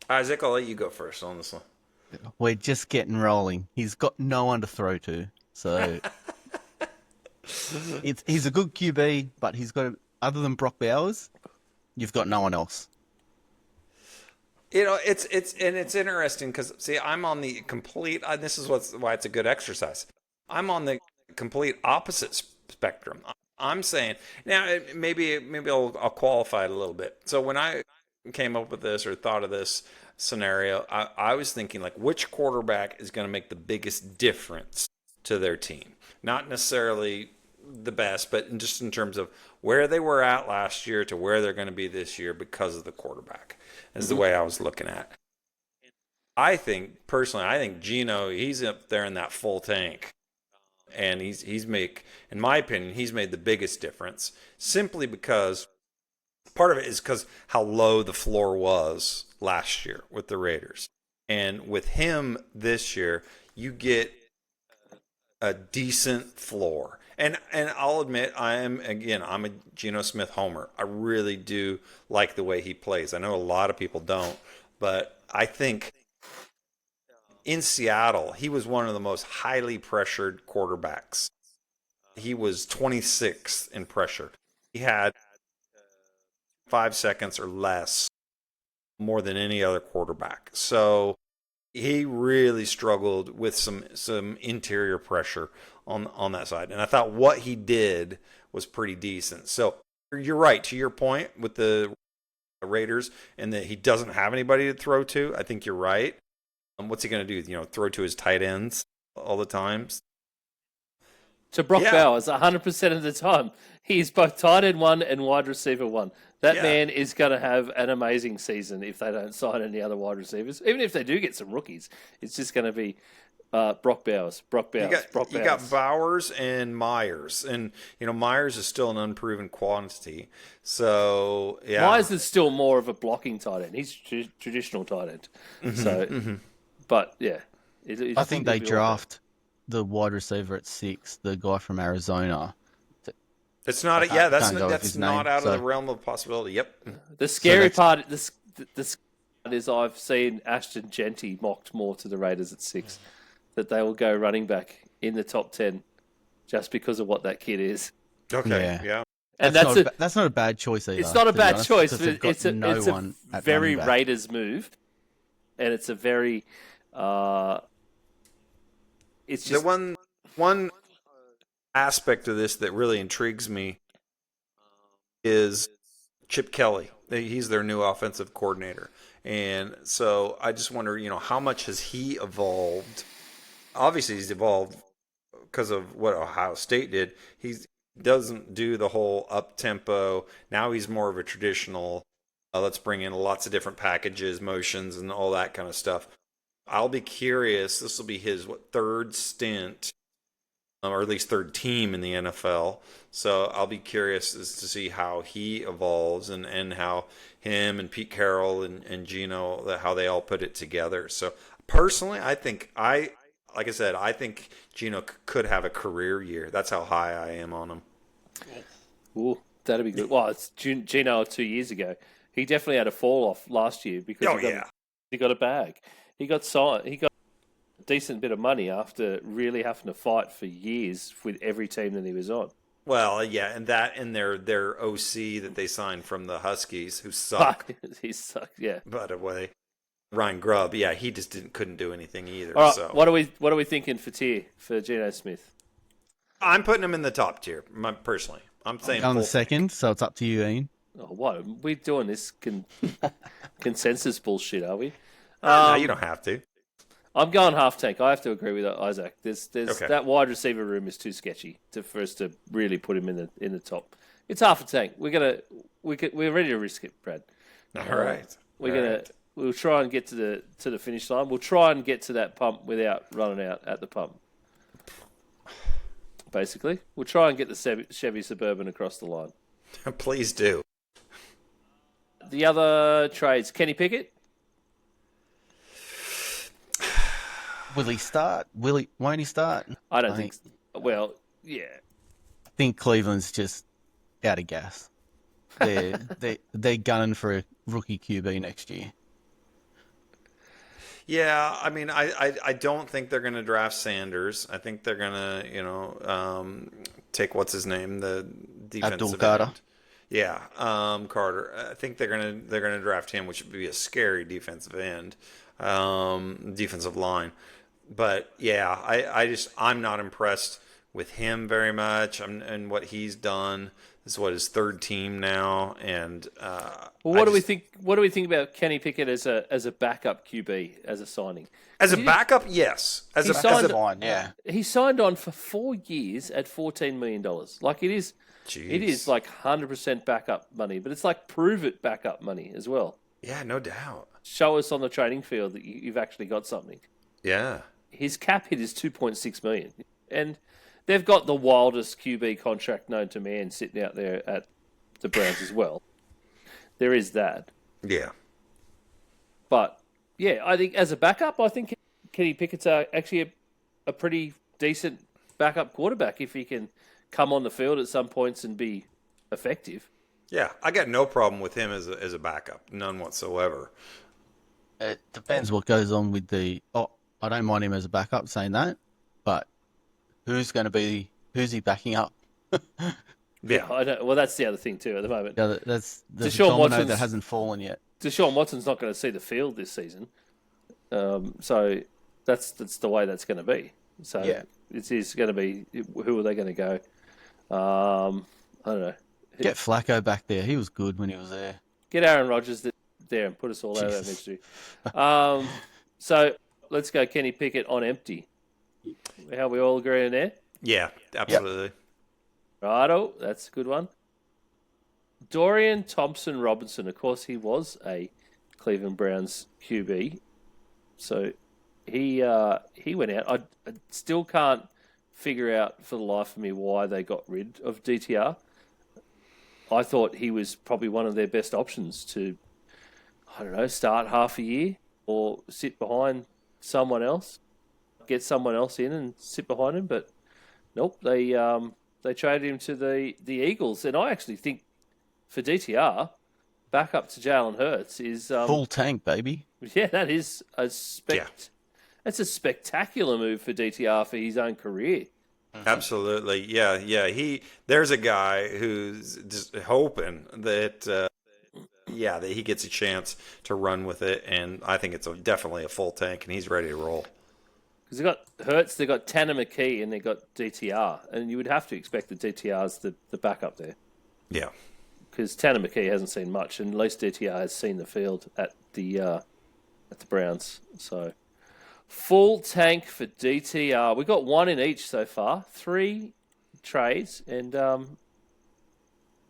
S3: Isaac, I'll let you go first on this one.
S4: We're just getting rolling. He's got no one to throw to, so he's a good QB, but he's got other than Brock Bowers, you've got no one else.
S3: You know, it's interesting because see, I'm on the complete. This is why it's a good exercise. I'm on the complete opposite spectrum. I'm saying now maybe I'll qualify it a little bit. So when I came up with this or thought of this scenario, I was thinking like which quarterback is going to make the biggest difference to their team. Not necessarily the best, but just in terms of where they were at last year to where they're going to be this year because of the quarterback is the way I was looking at. I think Geno, he's up there in that full tank. And he's in my opinion, he's made the biggest difference simply because part of it is because how low the floor was last year with the Raiders. And with him this year, you get a decent floor. And I'll admit, I'm a Geno Smith homer. I really do like the way he plays. I know a lot of people don't, but I think in Seattle, he was one of the most highly pressured quarterbacks. He was 26th in pressure. He had 5 seconds or less more than any other quarterback. So he really struggled with some interior pressure on that side. And I thought what he did was pretty decent. So you're right, to your point with the Raiders and that he doesn't have anybody to throw to. I think you're right. What's he going to do? Throw to his tight ends all the times?
S2: To Brock Bowers, 100% of the time. He's both tight end one and wide receiver one. That man is going to have an amazing season if they don't sign any other wide receivers. Even if they do get some rookies, it's just going to be Brock Bowers.
S3: You got Bowers and Myers. And, Myers is still an unproven quantity. So, yeah.
S2: Myers is still more of a blocking tight end. He's traditional tight end. But, yeah.
S4: I think they draft the wide receiver at 6, the guy from Arizona.
S3: It's not. That's not out of the realm of possibility. Yep.
S2: The scary part, the is I've seen Ashton Genty mocked more to the Raiders at 6, that they will go running back in the top 10 just because of what that kid is.
S3: Okay. Yeah.
S2: And
S4: that's not a bad choice either.
S2: It's not a bad choice. But it's a very
S4: running back.
S2: Raiders move, and it's a very. It's just
S3: the one aspect of this that really intrigues me is Chip Kelly. He's their new offensive coordinator. And so I just wonder, how much has he evolved? Obviously, he's evolved because of what Ohio State did. He doesn't do the whole up-tempo. Now he's more of a traditional, let's bring in lots of different packages, motions, and all that kind of stuff. I'll be curious. This will be his third stint, or at least third team in the NFL. So I'll be curious as to see how he evolves and how him and Pete Carroll and Geno, how they all put it together. So personally, I think Geno could have a career year. That's how high I am on him.
S2: Ooh, that'd be good. Well, it's Geno 2 years ago. He definitely had a fall off last year because He got a bag. He got signed. He got a decent bit of money after really having to fight for years with every team that he was on.
S3: Well, yeah, and their OC that they signed from the Huskies, who suck,
S2: He sucked. Yeah.
S3: by the way. Ryan Grubb, yeah, he just couldn't do anything either.
S2: All right.
S3: So
S2: What are we thinking for tier for Geno Smith?
S3: I'm putting him in the top tier, personally. I'm saying
S4: On the
S3: full
S4: second, so it's up to you, Ian.
S2: Oh, what? We're doing this consensus bullshit, are we?
S3: no, you don't have to.
S2: I'm going half tank. I have to agree with Isaac. There's
S3: Okay.
S2: that wide receiver room is too sketchy for us to really put him in the top. It's half a tank. We're ready to risk it, Brad.
S3: All right.
S2: We'll try and get to the finish line. We'll try and get to that pump without running out at the pump. Basically, we'll try and get the Chevy Suburban across the line.
S3: Please do.
S2: The other trades, Kenny Pickett.
S4: Will he start? Won't he start?
S2: I don't think. Well, yeah.
S4: I think Cleveland's just out of gas. They're gunning for a rookie QB next year.
S3: Yeah, I mean, I don't think they're going to draft Sanders. I think they're going to, take what's his name, the defensive
S4: Abdul Carter.
S3: end. Yeah, Carter. I think they're gonna draft him, which would be a scary defensive end, defensive line. But yeah, I'm not impressed with him very much. And what he's done. This is his third team now, and
S2: Well, what do we think? What do we think about Kenny Pickett as a backup QB as a signing?
S3: As a backup, yes.
S2: He signed-
S4: Fine, yeah.
S2: He signed on for 4 years at $14 million. Like it is,
S3: Jeez.
S2: it is like 100% backup money, but it's like prove it backup money as well.
S3: Yeah, no doubt.
S2: Show us on the training field that you've actually got something.
S3: Yeah.
S2: His cap hit is $2.6 million, and they've got the wildest QB contract known to man sitting out there at the Browns as well. There is that.
S3: Yeah.
S2: But, yeah, I think as a backup, I think Kenny Pickett's actually a pretty decent backup quarterback if he can come on the field at some points and be effective.
S3: Yeah, I got no problem with him as a backup, none whatsoever.
S4: It depends what goes on with the. Oh, I don't mind him as a backup saying that, but who's he backing up?
S3: Yeah.
S2: I don't, well, that's the other thing too at the moment.
S4: Yeah, there's a
S2: Deshaun
S4: domino
S2: Watson's-
S4: that hasn't fallen yet.
S2: Deshaun Watson's not going to see the field this season, so that's the way that's going to be. So
S4: Yeah.
S2: it is going to be who are they going to go? I don't know.
S4: Get Flacco back there. He was good when he was there.
S2: Get Aaron Rodgers there and put us all over that
S4: Jesus.
S2: mystery. So let's go Kenny Pickett on empty. How we all agree on there?
S3: Yeah, absolutely.
S2: Righto, that's a good one. Dorian Thompson-Robinson, of course, he was a Cleveland Browns QB. So he went out. I still can't figure out for the life of me why they got rid of DTR. I thought he was probably one of their best options to, I don't know, start half a year or sit behind someone else, get someone else in and sit behind him. But nope, they traded him to the Eagles, and I actually think for DTR, back up to Jalen Hurts is
S4: Full tank, baby.
S2: yeah, that is that's a spectacular move for DTR for his own career.
S3: Absolutely. Yeah. There's a guy who's just hoping that that he gets a chance to run with it, and I think it's definitely a full tank, and he's ready to roll.
S2: Because they got Hurts, they got Tanner McKee, and they got DTR, and you would have to expect that DTR's the backup there.
S3: Yeah.
S2: Because Tanner McKee hasn't seen much, and at least DTR has seen the field at the Browns. So full tank for DTR. We got one in each so far. 3 trades and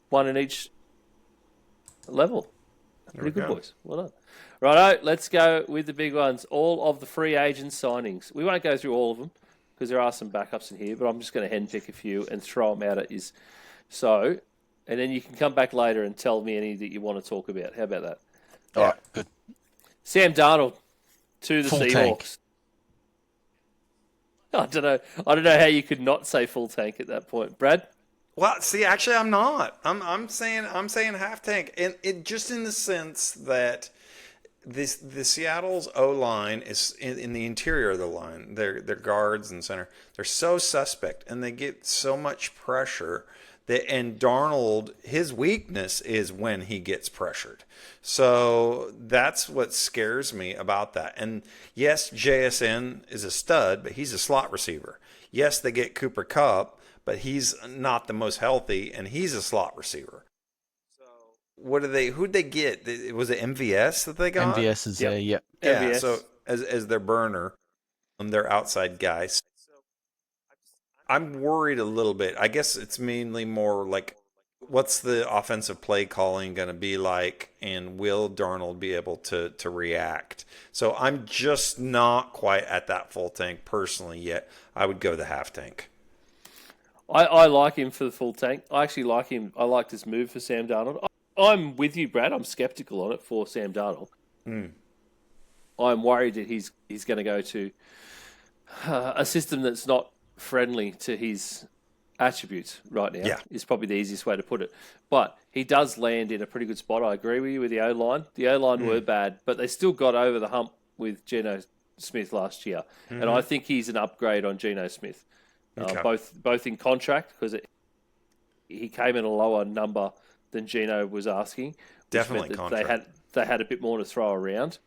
S2: one in each level. Pretty good,
S3: go.
S2: boys. Well done. Righto, let's go with the big ones. All of the free agent signings. We won't go through all of them because there are some backups in here, but I'm just going to handpick a few and throw them out at you. So, and then you can come back later and tell me any that you want to talk about. How about that?
S4: All right, good.
S2: Sam Darnold to the
S4: Full
S2: Seahawks.
S4: tank.
S2: I don't know how you could not say full tank at that point, Brad.
S3: Well, see, actually, I'm not. I'm saying half tank, and it just in the sense that the Seattle's O line is in the interior of the line. Their guards and center, they're so suspect, and they get so much pressure that. And Darnold, his weakness is when he gets pressured. So that's what scares me about that. And yes, JSN is a stud, but he's a slot receiver. Yes, they get Cooper Kupp, but he's not the most healthy, and he's a slot receiver. What do they? Who'd they get? Was it MVS that they got?
S4: MVS is
S2: Yep.
S4: there, yep.
S3: Yeah.
S2: MVS.
S3: So as their burner, their outside guys. I'm worried a little bit. I guess it's mainly more like, what's the offensive play calling going to be like, and will Darnold be able to react? So I'm just not quite at that full tank personally yet. I would go the half tank.
S2: I like him for the full tank. I actually like him. I liked his move for Sam Darnold. I'm with you, Brad. I'm skeptical on it for Sam Darnold. I'm worried that he's going to go to a system that's not friendly to his attributes right now.
S3: Yeah.
S2: Is probably the easiest way to put it. But he does land in a pretty good spot. I agree with you with the O-line. The O-line were bad, but they still got over the hump with Geno Smith last year. And I think he's an upgrade on Geno Smith.
S3: Okay.
S2: Both in contract, because he came in a lower number than Geno was asking.
S3: Definitely
S2: meant that
S3: contract.
S2: they had a bit more to throw around,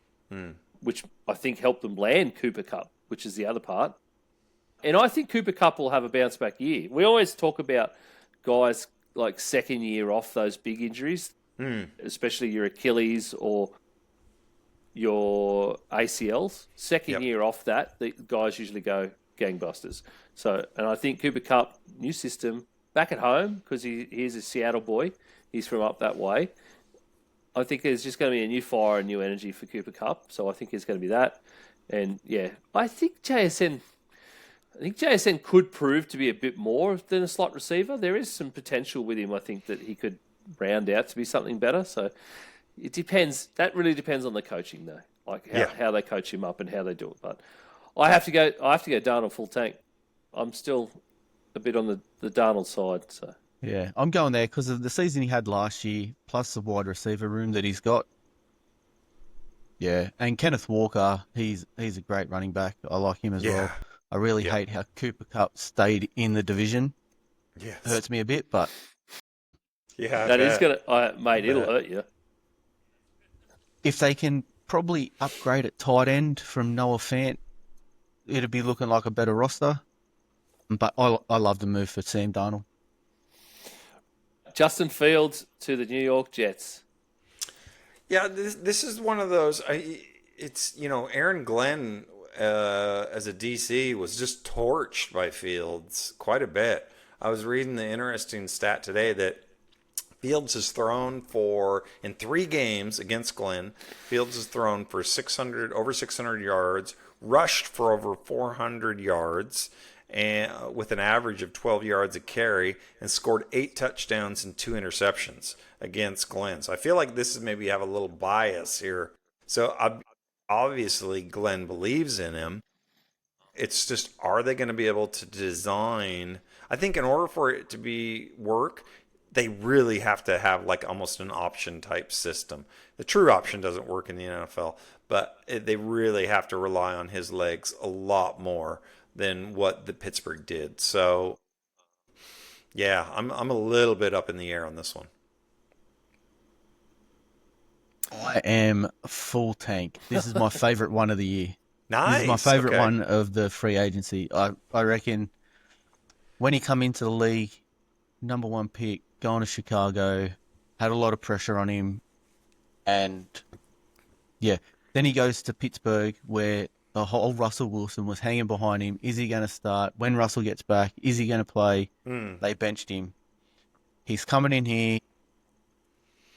S2: which I think helped them land Cooper Kupp, which is the other part. And I think Cooper Kupp will have a bounce back year. We always talk about guys like second year off those big injuries, especially your Achilles or your ACLs. Second year off that, the guys usually go gangbusters. So, and I think Cooper Kupp, new system, back at home, because he's a Seattle boy. He's from up that way. I think there's just going to be a new fire and new energy for Cooper Kupp. So I think there's going to be that. And yeah, I think JSN could prove to be a bit more than a slot receiver. There is some potential with him. I think that he could round out to be something better. So it depends. That really depends on the coaching, though. Like how they coach him up and how they do it. But I have to go Darnold full tank. I'm still a bit on the Darnold side. So
S4: Yeah, I'm going there because of the season he had last year, plus the wide receiver room that he's got. Yeah, and Kenneth Walker, he's a great running back. I like him as well. I really hate how Cooper Kupp stayed in the division.
S3: Yes.
S4: Hurts me a bit, but
S3: Yeah.
S2: that is going to, mate, it'll hurt you.
S4: if they can probably upgrade at tight end from Noah Fant, it'd be looking like a better roster. But I love the move for Sam Darnold.
S2: Justin Fields to the New York Jets.
S3: Yeah, this is one of those. It's Aaron Glenn as a DC was just torched by Fields quite a bit. I was reading the interesting stat today that Fields has thrown in 3 games against Glenn. Fields has thrown for over 600 yards, rushed for over 400 yards, and with an average of 12 yards a carry, and scored 8 touchdowns and 2 interceptions against Glenn. So I feel like this is maybe have a little bias here. So obviously Glenn believes in him. It's just, are they going to be able to design? I think in order for it to work, they really have to have like almost an option type system. The true option doesn't work in the NFL, but they really have to rely on his legs a lot more than what the Pittsburgh did. So yeah, I'm a little bit up in the air on this one.
S4: I am full tank. This is my favorite one of the year.
S3: Nice.
S4: This is my favorite
S3: Okay.
S4: one of the free agency. I reckon when he come into the league, number 1 pick, going to Chicago, had a lot of pressure on him. And yeah, then he goes to Pittsburgh where the whole Russell Wilson was hanging behind him. Is he going to start? When Russell gets back, is he going to play? They benched him. He's coming in here.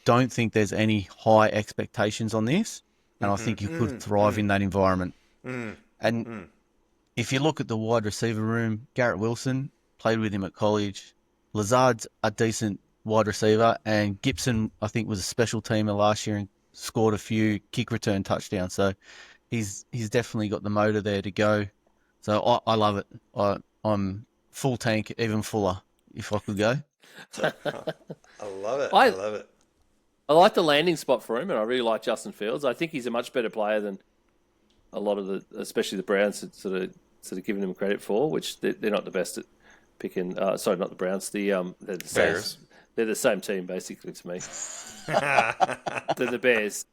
S4: Don't think there's any high expectations on this. And I think you could thrive in that environment. And if you look at the wide receiver room, Garrett Wilson played with him at college. Lazard's a decent wide receiver. And Gibson, I think, was a special teamer last year and scored a few kick return touchdowns. So he's definitely got the motor there to go. So I love it. I'm full tank, even fuller, if I could go.
S3: I love it.
S2: I-
S3: I love it.
S2: I like the landing spot for him, and I really like Justin Fields. I think he's a much better player than a lot of especially the Browns, sort of giving him credit for, which they're not the best at picking. Sorry, not the Browns. They're the
S3: Bears.
S2: same. They're the same team basically to me. They're the Bears.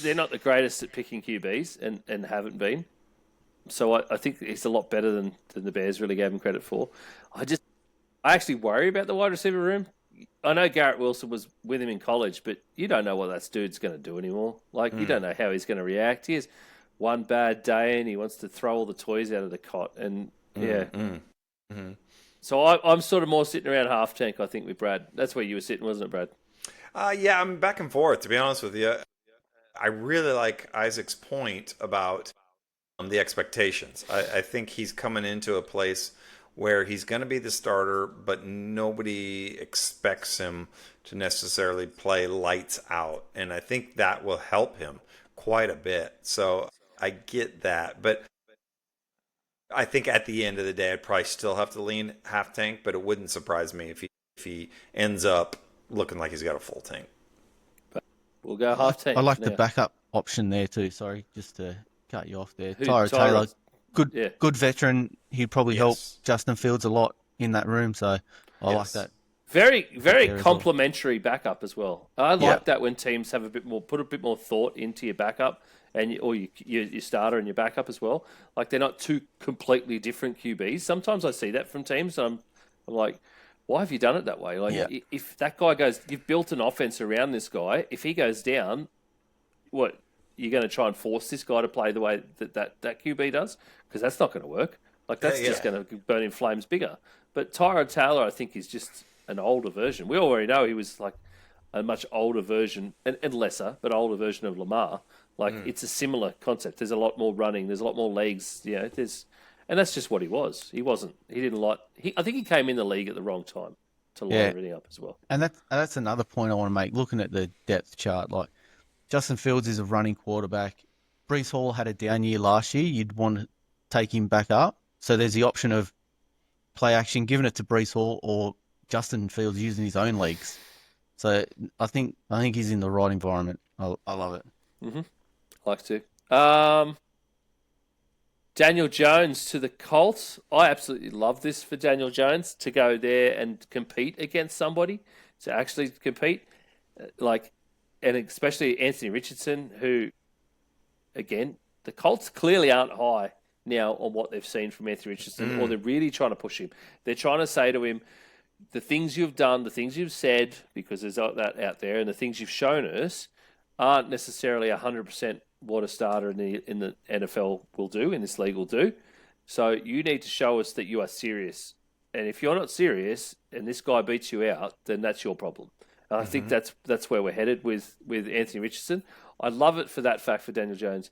S2: They're not the greatest at picking QBs, and haven't been. So I think he's a lot better than the Bears really gave him credit for. I actually worry about the wide receiver room. I know Garrett Wilson was with him in college, but you don't know what that dude's going to do anymore. Like, you don't know how he's going to react. He has one bad day and he wants to throw all the toys out of the cot. And, yeah. So I'm sort of more sitting around half tank, I think, with Brad. That's where you were sitting, wasn't it, Brad?
S3: Yeah, I'm back and forth, to be honest with you. I really like Isaac's point about the expectations. I think he's coming into a place where he's going to be the starter, but nobody expects him to necessarily play lights out. And I think that will help him quite a bit. So I get that. But I think at the end of the day, I'd probably still have to lean half tank, but it wouldn't surprise me if he ends up looking like he's got a full tank.
S2: We'll go half tank.
S4: I like the
S2: now.
S4: backup option there too. Sorry, just to cut you off there.
S2: Who-
S4: Tyra Taylor,
S2: Yeah.
S4: good veteran. He'd probably help
S3: Yes.
S4: Justin Fields a lot in that room. So I like that.
S2: Very, very
S4: there as well.
S2: complimentary backup as well. I like that when teams have put a bit more thought into your backup or your starter and your backup as well. Like, they're not two completely different QBs. Sometimes I see that from teams. And I'm like, why have you done it that way? Like, if that guy goes, you've built an offense around this guy. If he goes down, what, you're going to try and force this guy to play the way that QB does? Because that's not going to work. Like, that's just going to burn in flames bigger. But Tyrod Taylor, I think, is just an older version. We already know he was like a much older version, and lesser, but older version of Lamar. Like, it's a similar concept. There's a lot more running. There's a lot more legs. You know, and that's just what he was. He wasn't. He didn't like. I think he came in the league at the wrong time to line everything up as well.
S4: And that's another point I want to make. Looking at the depth chart, like Justin Fields is a running quarterback. Breece Hall had a down year last year. You'd want to take him back up. So there's the option of play action, giving it to Breece Hall, or Justin Fields using his own legs. So I think he's in the right environment. I love it.
S2: Like to. Daniel Jones to the Colts. I absolutely love this for Daniel Jones to go there and compete against somebody, to actually compete. And especially Anthony Richardson, who, again, the Colts clearly aren't high now on what they've seen from Anthony Richardson, or they're really trying to push him. They're trying to say to him, the things you've done, the things you've said, because there's that out there, and the things you've shown us aren't necessarily 100% what a starter in the NFL will do, in this league will do. So you need to show us that you are serious. And if you're not serious and this guy beats you out, then that's your problem. And I think that's where we're headed with Anthony Richardson. I love it for that fact for Daniel Jones.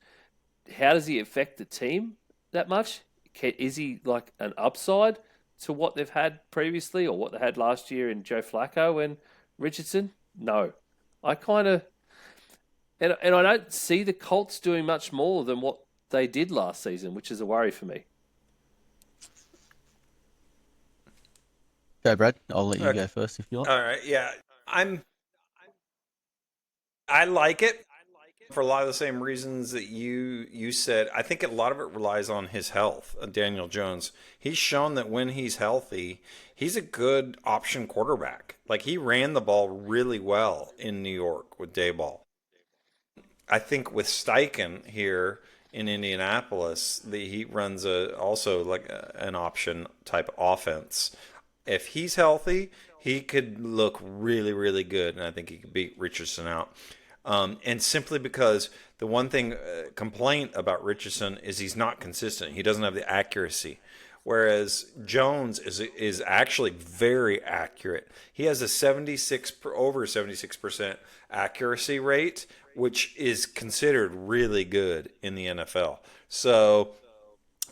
S2: How does he affect the team that much? Is he like an upside to what they've had previously, or what they had last year in Joe Flacco and Richardson? No. I kind of... And I don't see the Colts doing much more than what they did last season, which is a worry for me.
S4: Go, Brad. I'll let you go first if you like.
S3: All right, yeah. I like it for a lot of the same reasons that you said. I think a lot of it relies on his health, Daniel Jones. He's shown that when he's healthy, he's a good option quarterback. Like, he ran the ball really well in New York with Dayball. I think with Steichen here in Indianapolis, he runs also like an option type offense. If he's healthy, he could look really, really good, and I think he could beat Richardson out. And simply because the one thing complaint about Richardson is he's not consistent. He doesn't have the accuracy. Whereas Jones is actually very accurate. He has a over 76% accuracy rate, which is considered really good in the NFL. So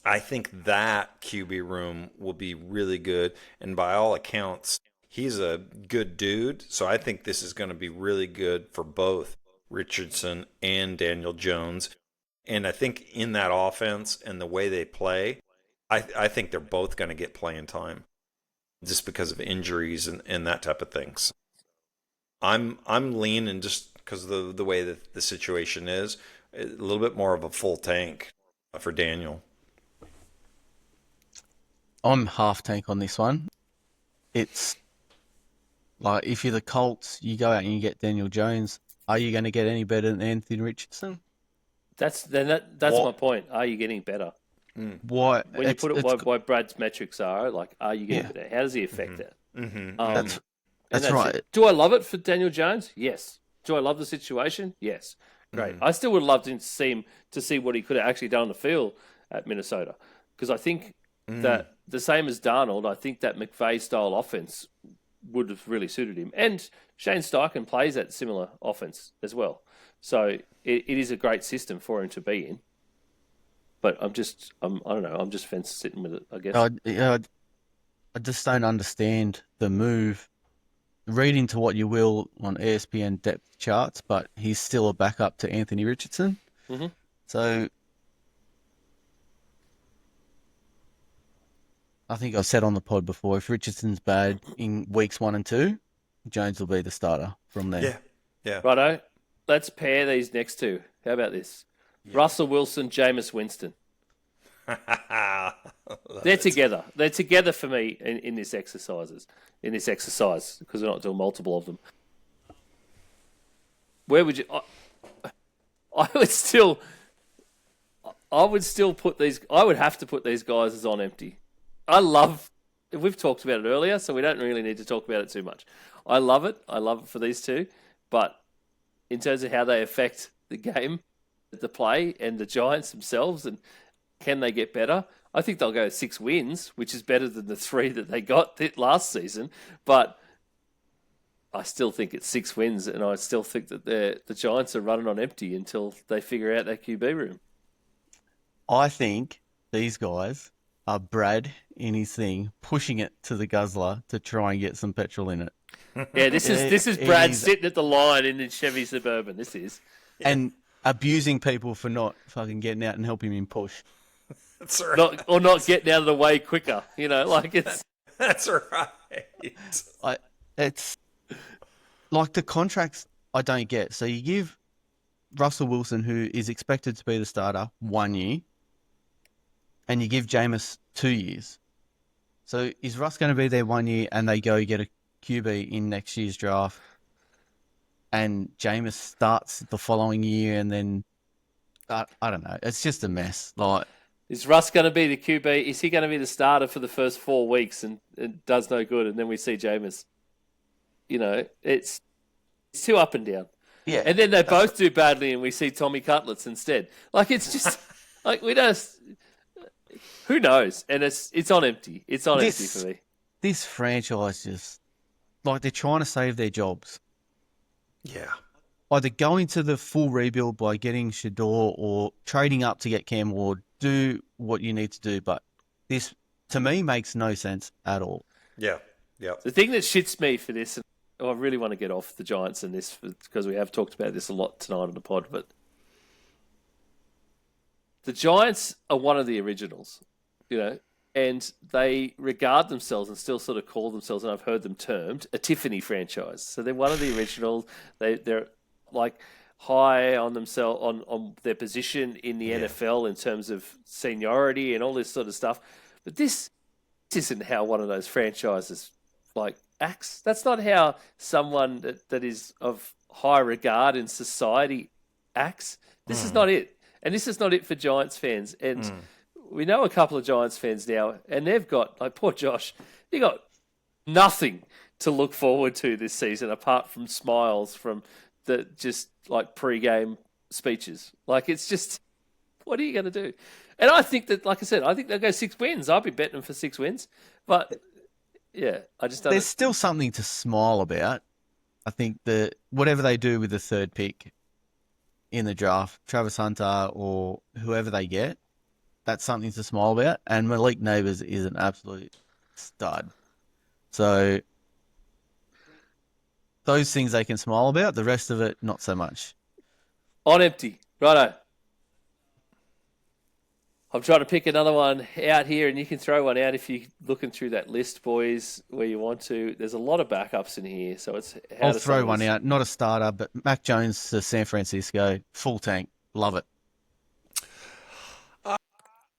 S3: I think that QB room will be really good. And by all accounts, he's a good dude. So I think this is going to be really good for both Richardson and Daniel Jones. And I think in that offense and the way they play, I think they're both going to get playing time just because of injuries and that type of things. I'm leaning just because the way that the situation is, a little bit more of a full tank for Daniel.
S4: I'm half tank on this one. It's like if you're the Colts, you go out and you get Daniel Jones. Are you going to get any better than Anthony Richardson?
S2: That's my point. Are you getting better?
S4: Why?
S2: When you put it why Brad's metrics are, like, are you getting better? How does he affect that?
S4: That's right.
S2: It. Do I love it for Daniel Jones? Yes. Do I love the situation? Yes. Great. I still would love to see what he could have actually done on the field at Minnesota, because I think that the same as Darnold, I think that McVay style offense would have really suited him, and Shane Steichen plays that similar offense as well. So it is a great system for him to be in. But I don't know. I'm just fence sitting with it, I guess.
S4: I just don't understand the move. Read into what you will on ESPN depth charts, but he's still a backup to Anthony Richardson.
S2: Mm-hmm.
S4: So I think I've said on the pod before, if Richardson's bad in weeks 1 and 2, Jones will be the starter from there.
S3: Yeah.
S2: Righto. Let's pair these next two. How about this? Yeah. Russell Wilson, Jameis Winston. They're together. They're together for me in this exercise, because we're not doing multiple of them. Where would you? I would still put these. I would have to put these guys as on empty. We've talked about it earlier, so we don't really need to talk about it too much. I love it. I love it for these two, but in terms of how they affect the game, the play, and the Giants themselves, and can they get better? I think they'll go 6 wins, which is better than the 3 that they got last season. But I still think it's 6 wins, and I still think that the Giants are running on empty until they figure out that QB room.
S4: I think these guys are Brad in his thing, pushing it to the guzzler to try and get some petrol in it.
S2: Yeah, this is Brad sitting at the line in his Chevy Suburban. This is.
S4: And abusing people for not fucking getting out and helping him push.
S3: That's right.
S2: Not getting out of the way quicker. Like it's.
S3: That's right.
S4: It's like the contracts I don't get. So you give Russell Wilson, who is expected to be the starter, 1 year, and you give Jameis 2 years. So is Russ going to be there 1 year and they go get a QB in next year's draft, and Jameis starts the following year, and then I don't know. It's just a mess. Like,
S2: is Russ going to be the QB? Is he going to be the starter for the first 4 weeks and it does no good, and then we see Jameis? It's too up and down.
S4: Yeah,
S2: and then they both do badly, and we see Tommy Cutlets instead. Like, it's just like we don't. Who knows? And it's on empty. It's on empty for me.
S4: This franchise just like they're trying to save their jobs.
S3: Yeah.
S4: Either going to the full rebuild by getting Shador or trading up to get Cam Ward. Do what you need to do, but this to me makes no sense at all.
S3: Yeah.
S2: The thing that shits me for this, and I really want to get off the Giants and this because we have talked about this a lot tonight on the pod, but the Giants are one of the originals, and they regard themselves and still sort of call themselves, and I've heard them termed, a Tiffany franchise. So they're one of the originals. They're like high on themselves, on their position in the NFL in terms of seniority and all this sort of stuff. But this isn't how one of those franchises acts. That's not how someone that is of high regard in society acts. This is not it. And this is not it for Giants fans. And we know a couple of Giants fans now, and they've got, like poor Josh, they got nothing to look forward to this season apart from smiles from the just like pre-game speeches. Like, it's just, what are you going to do? And I think that, like I said, I think they'll go 6 wins. I'll be betting them for 6 wins. But, yeah, I just don't.
S4: There's still something to smile about. I think that whatever they do with the 3rd pick in the draft, Travis Hunter or whoever they get, that's something to smile about. And Malik Neighbors is an absolute stud. So those things they can smile about. The rest of it, not so much.
S2: On empty. Righto. I'm trying to pick another one out here, and you can throw one out if you're looking through that list, boys, where you want to. There's a lot of backups in here, so it's how
S4: I'll
S2: to
S4: throw
S2: sum
S4: one
S2: this.
S4: out. Not a starter, but Mac Jones to San Francisco, full tank. Love it.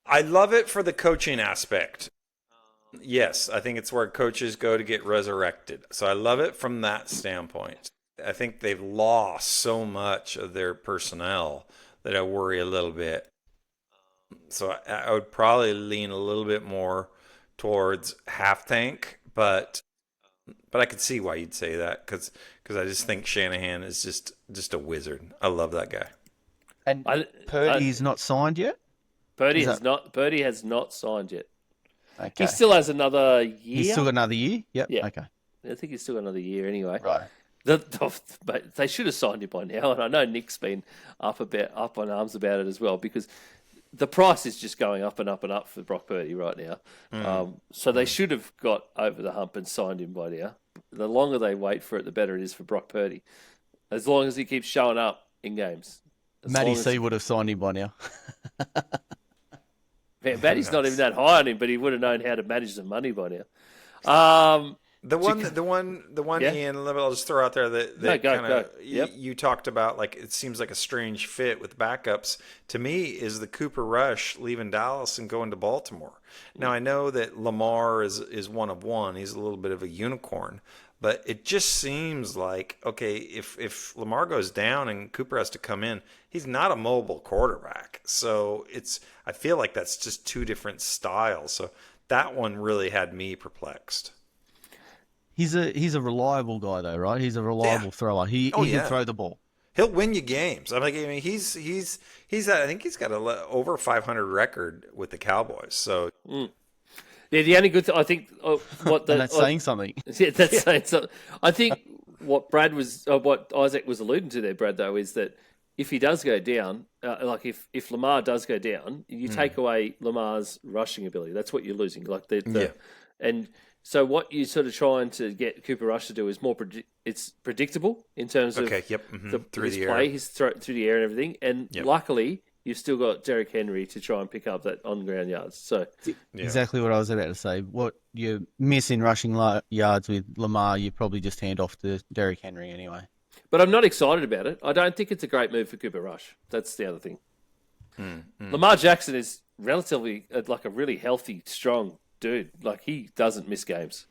S3: I love it for the coaching aspect. Yes, I think it's where coaches go to get resurrected. So I love it from that standpoint. I think they've lost so much of their personnel that I worry a little bit. So I would probably lean a little bit more towards half tank, but I could see why you'd say that because I just think Shanahan is just a wizard. I love that guy.
S4: And
S2: I-
S4: Purdy's not signed yet?
S2: Purdy
S4: Is
S2: has not. Purdy has not signed yet.
S4: Okay.
S2: He still has another year.
S4: He's still got another year? Yep.
S2: Yeah.
S4: Okay.
S2: I think he's still got another year anyway.
S4: Right.
S2: But they should have signed him by now, and I know Nick's been up on arms about it as well because the price is just going up and up and up for Brock Purdy right now. So they should have got over the hump and signed him by now. The longer they wait for it, the better it is for Brock Purdy. As long as he keeps showing up in games.
S4: Matty C would have signed him by now.
S2: Matty's not even that high on him, but he would have known how to manage the money by now.
S3: The one,
S2: Yeah?
S3: Ian, I'll just throw out there that
S2: No, go,
S3: kind
S2: go.
S3: of
S2: Yep.
S3: you talked about, like it seems like a strange fit with backups. To me, is the Cooper Rush leaving Dallas and going to Baltimore. Now I know that Lamar is one of one; he's a little bit of a unicorn, but it just seems like okay, if Lamar goes down and Cooper has to come in, he's not a mobile quarterback. So I feel like that's just two different styles. So that one really had me perplexed.
S4: He's a reliable guy though, right? He's a reliable thrower. He can throw the ball.
S3: He'll win you games. I mean, he's I think he's got over 500 record with the Cowboys. So
S2: Yeah, the only good thing I think what the
S4: And that's saying something.
S2: yeah, that's saying something. I think what Isaac was alluding to there, Brad, though, is that if he does go down, like if Lamar does go down, you take away Lamar's rushing ability. That's what you're losing. Like and so what you're sort of trying to get Cooper Rush to do is more it's predictable in terms of
S3: through
S2: his
S3: the
S2: play,
S3: air.
S2: his through the air and everything. And luckily, you've still got Derrick Henry to try and pick up that on-ground yards. So
S4: Exactly what I was about to say. What you're missing rushing yards with Lamar, you probably just hand off to Derrick Henry anyway.
S2: But I'm not excited about it. I don't think it's a great move for Cooper Rush. That's the other thing. Lamar Jackson is relatively like a really healthy, strong dude. Like he doesn't miss games.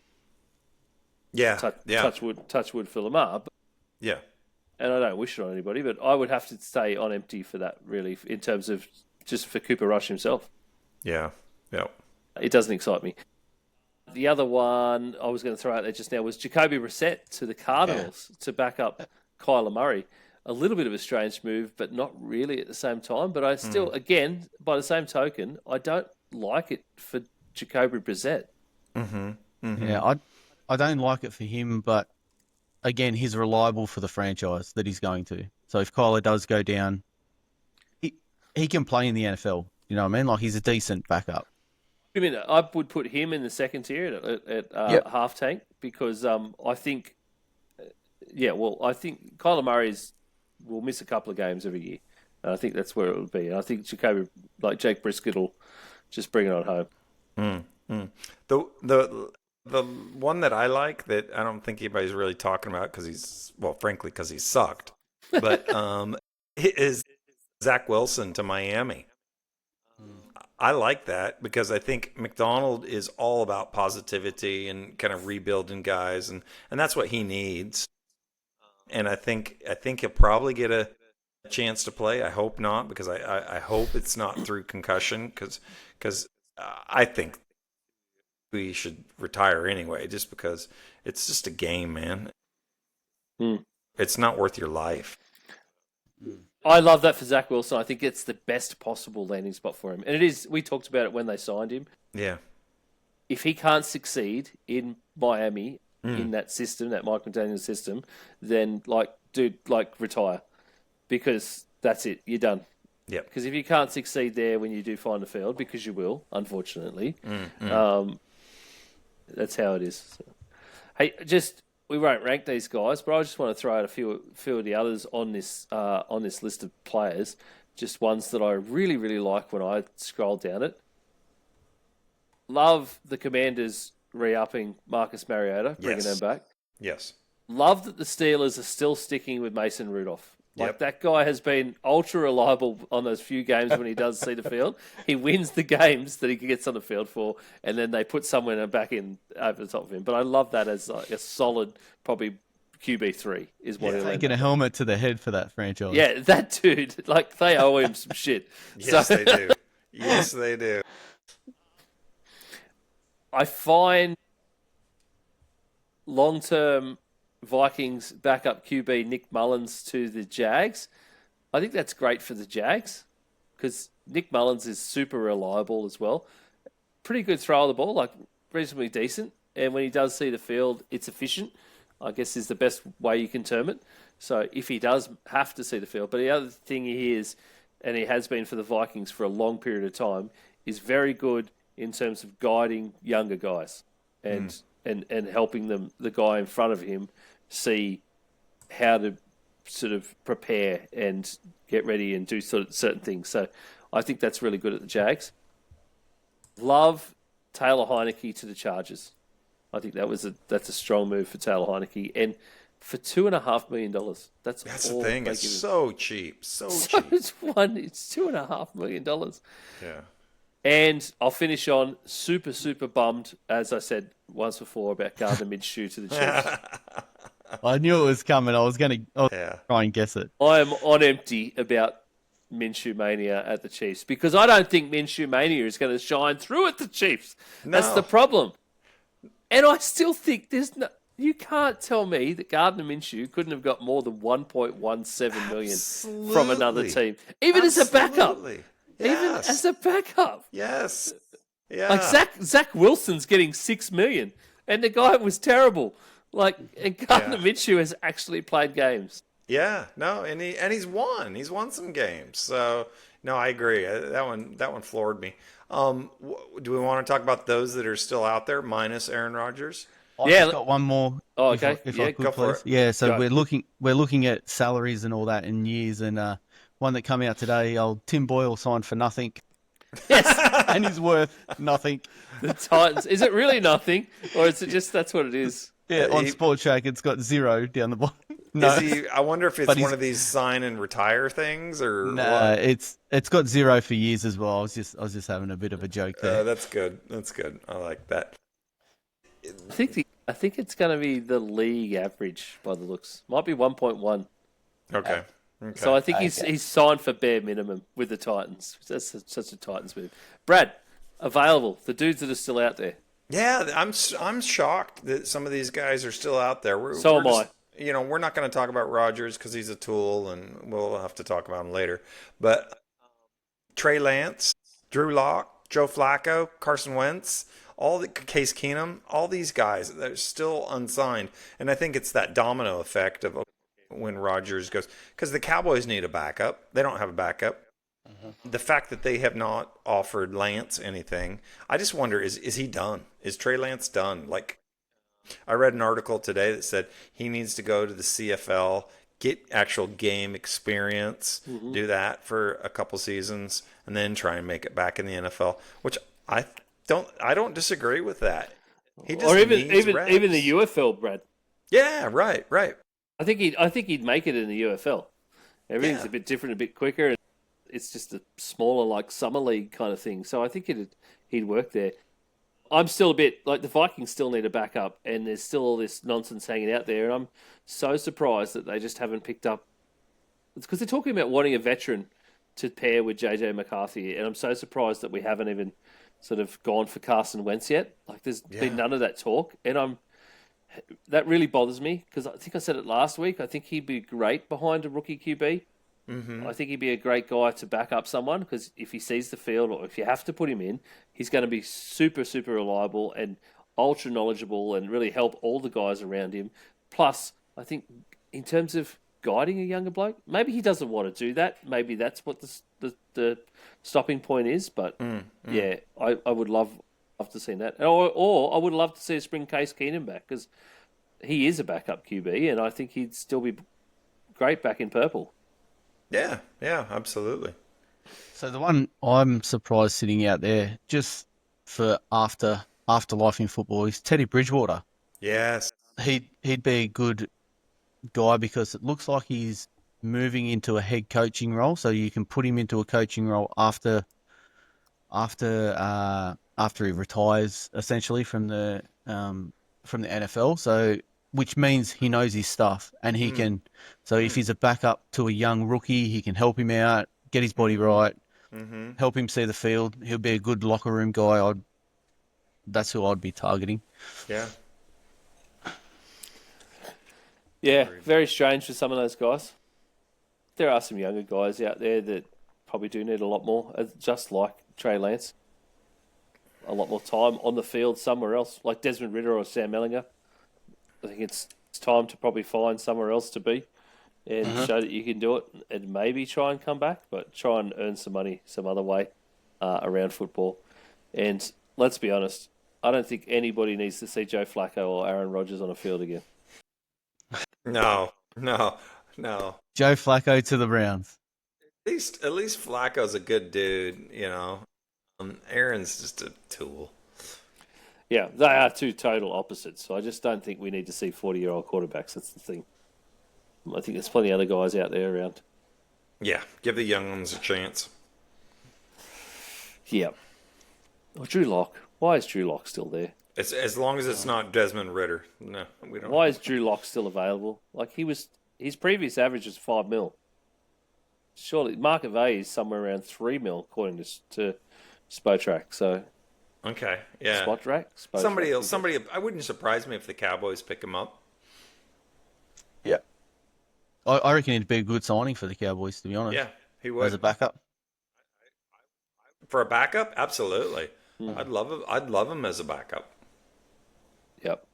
S2: Touch wood for Lamar. But, and I don't wish it on anybody, but I would have to stay on empty for that really, in terms of just for Cooper Rush himself. It doesn't excite me. The other one I was going to throw out there just now was Jacoby Brissett to the Cardinals to back up Kyler Murray. A little bit of a strange move, but not really at the same time. But I still, again, by the same token, I don't like it for Jacoby Brissett.
S4: Yeah, I don't like it for him, but again, he's reliable for the franchise that he's going to. So if Kyler does go down, he can play in the NFL. You know what I mean? Like he's a decent backup.
S2: I mean, I would put him in the second tier at half tank because I think, I think Kyler Murray will miss a couple of games every year. And I think that's where it will be. And I think Jacoby, like Jake Brisket, will just bring it on home.
S3: The one that I like that I don't think anybody's really talking about because he's sucked, but is Zach Wilson to Miami. I like that because I think McDonald is all about positivity and kind of rebuilding guys, and that's what he needs. And I think he'll probably get a chance to play. I hope not, because I hope it's not through concussion, because I think we should retire anyway, just because it's just a game, man. It's not worth your life.
S2: I love that for Zach Wilson. I think it's the best possible landing spot for him. And it is, we talked about it when they signed him.
S3: Yeah.
S2: If he can't succeed in Miami, in that system, that Mike McDaniel system, then retire. Because that's it. You're done.
S3: Yep.
S2: Because if you can't succeed there when you do find the field, because you will, unfortunately, that's how it is. So, hey, we won't rank these guys, but I just want to throw out a few of the others on this list of players just ones that I really, really like when I scroll down it. Love the Commanders re-upping Marcus Mariota, bringing
S3: Yes.
S2: them back.
S3: Yes.
S2: Love that the Steelers are still sticking with Mason Rudolph. Like,
S3: Yep.
S2: that guy has been ultra reliable on those few games when he does see the field. He wins the games that he gets on the field for, and then they put someone back in over the top of him. But I love that as like a solid, probably QB3 is what he'll end
S4: Taking a
S2: up.
S4: helmet to the head for that franchise.
S2: Yeah, that dude, like, they owe him some shit.
S3: Yes,
S2: So-
S3: they do. Yes, they do.
S2: I find long-term Vikings backup QB Nick Mullins to the Jags. I think that's great for the Jags because Nick Mullins is super reliable as well. Pretty good throw of the ball, like reasonably decent. And when he does see the field, it's efficient, I guess is the best way you can term it. So if he does have to see the field. But the other thing he is, and he has been for the Vikings for a long period of time, is very good in terms of guiding younger guys and helping them, the guy in front of him, see how to sort of prepare and get ready and do sort of certain things. So I think that's really good at the Jags. Love Taylor Heineke to the Chargers. I think that's a strong move for Taylor Heineke. And for $2.5 million, that's
S3: That's
S2: all
S3: the thing.
S2: they
S3: It's
S2: give him.
S3: so cheap. So
S2: So
S3: cheap.
S2: it's $2.5 million.
S3: Yeah.
S2: And I'll finish on super, super bummed, as I said once before, about Gardner Minshew to the Chiefs.
S4: I knew it was coming. I was going to
S3: Yeah.
S4: try and guess it.
S2: I am on empty about Minshew mania at the Chiefs because I don't think Minshew mania is going to shine through at the Chiefs. That's
S3: No.
S2: the problem. And I still think you can't tell me that Gardner Minshew couldn't have got more than 1.17 million from another team, even as a backup.
S3: Absolutely.
S2: Even
S3: Yes.
S2: as a backup.
S3: Yes. Yeah.
S2: Like Zach Wilson's getting $6 million, and the guy was terrible. Like, and Gardner Minshew has actually played games.
S3: Yeah. No, and he's won. He's won some games. So no, I agree. That one floored me. Do we want to talk about those that are still out there minus Aaron Rodgers?
S4: I've
S2: Yeah.
S4: just got one more.
S2: Oh,
S4: if
S2: okay.
S4: If
S2: Yeah,
S4: I could,
S3: go for
S4: please.
S3: it.
S4: Yeah, so
S2: Go.
S4: we're looking at salaries and all that in years, and one that came out today, old Tim Boyle signed for nothing,
S2: Yes,
S4: and he's worth nothing.
S2: the Titans. Is it really nothing, or is it just that's what it is?
S4: Yeah, on
S3: he-
S4: Sport Track, it's got 0 down the bottom. No,
S3: Is he? I wonder if it's
S4: But
S3: one
S4: he's-
S3: of these sign and retire things or
S4: nah,
S3: what.
S4: it's got 0 for years as well. I was just having a bit of a joke there.
S3: That's good. That's good. I like that.
S2: I think it's going to be the league average by the looks. Might be 1.1.
S3: Okay. Okay.
S2: So I think he's signed for bare minimum with the Titans. That's such a Titans move. Brad, available. The dudes that are still out there.
S3: Yeah, I'm shocked that some of these guys are still out there.
S2: So am I.
S3: You know, we're not going to talk about Rodgers because he's a tool, and we'll have to talk about him later. But Trey Lance, Drew Lock, Joe Flacco, Carson Wentz, Case Keenum, all these guys, they're still unsigned. And I think it's that domino effect of when Rodgers goes, because the Cowboys need a backup. They don't have a backup. The fact that they have not offered Lance anything, I just wonder, is he done? Is Trey Lance done? Like, I read an article today that said he needs to go to the CFL, get actual game experience, do that for a couple seasons, and then try and make it back in the NFL, which I don't disagree with that. He just
S2: Or even
S3: needs reps.
S2: even the UFL, Brad.
S3: Yeah, right.
S2: I think he'd make it in the UFL. Everything's
S3: Yeah.
S2: a bit different, a bit quicker. And it's just a smaller, like summer league kind of thing. So I think he'd work there. I'm still a bit like the Vikings still need a backup, and there's still all this nonsense hanging out there. And I'm so surprised that they just haven't picked up. It's because they're talking about wanting a veteran to pair with JJ McCarthy, and I'm so surprised that we haven't even sort of gone for Carson Wentz yet. Like there's been none of that talk, and that really bothers me because I think I said it last week. I think he'd be great behind a rookie QB. Mm-hmm. I think he'd be a great guy to back up someone because if he sees the field or if you have to put him in, he's going to be super, super reliable and ultra knowledgeable and really help all the guys around him. Plus, I think in terms of guiding a younger bloke, maybe he doesn't want to do that. Maybe that's what the stopping point is. But yeah, I would love to see that. Or I would love to see us bring Case Keenum back because he is a backup QB and I think he'd still be great back in purple.
S3: Yeah, absolutely.
S4: So the one I'm surprised sitting out there just for afterlife in football is Teddy Bridgewater.
S3: Yes.
S4: He'd be a good guy because it looks like he's moving into a head coaching role. So you can put him into a coaching role after he retires, essentially from the NFL. So which means he knows his stuff and he can. So if he's a backup to a young rookie, he can help him out, get his body right, help him see the field. He'll be a good locker room guy. That's who I'd be targeting.
S3: Yeah.
S2: Yeah, very strange for some of those guys. There are some younger guys out there that probably do need a lot more, just like Trey Lance. A lot more time on the field somewhere else, like Desmond Ridder or Sam Ellinger. I think it's time to probably find somewhere else to be and show that you can do it and maybe try and come back, but try and earn some money some other way around football. And let's be honest, I don't think anybody needs to see Joe Flacco or Aaron Rodgers on a field again.
S3: No.
S4: Joe Flacco to the Browns.
S3: At least Flacco's a good dude, Aaron's just a tool.
S2: Yeah, they are two total opposites. So I just don't think we need to see 40-year-old quarterbacks. That's the thing. I think there's plenty of other guys out there around.
S3: Yeah, give the young ones a chance.
S2: Yeah. Well, Drew Lock. Why is Drew Lock still there?
S3: As long as it's not Desmond Ridder. No, we don't.
S2: Why is Drew Lock still available? Like his previous average was $5 million. Surely market value is somewhere around $3 million according to Spotrac. So
S3: Okay, yeah.
S2: Spotrac.
S3: Somebody else. I wouldn't surprise me if the Cowboys pick him up.
S4: Yeah. I reckon he'd be a good signing for the Cowboys, to be honest.
S3: Yeah, he would.
S4: As a backup.
S3: For a backup, absolutely. I'd love him as a backup.
S2: Yep.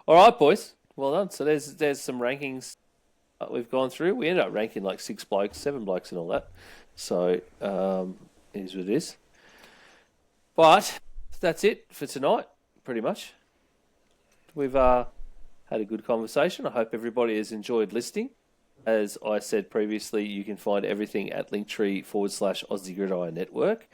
S2: All right, boys. Well done. So there's some rankings we've gone through. We ended up ranking like 7 blokes and all that. So it is what it is. But that's it for tonight, pretty much. We've had a good conversation. I hope everybody has enjoyed listening. As I said previously, you can find everything at linktree/Aussie Gridiron Network.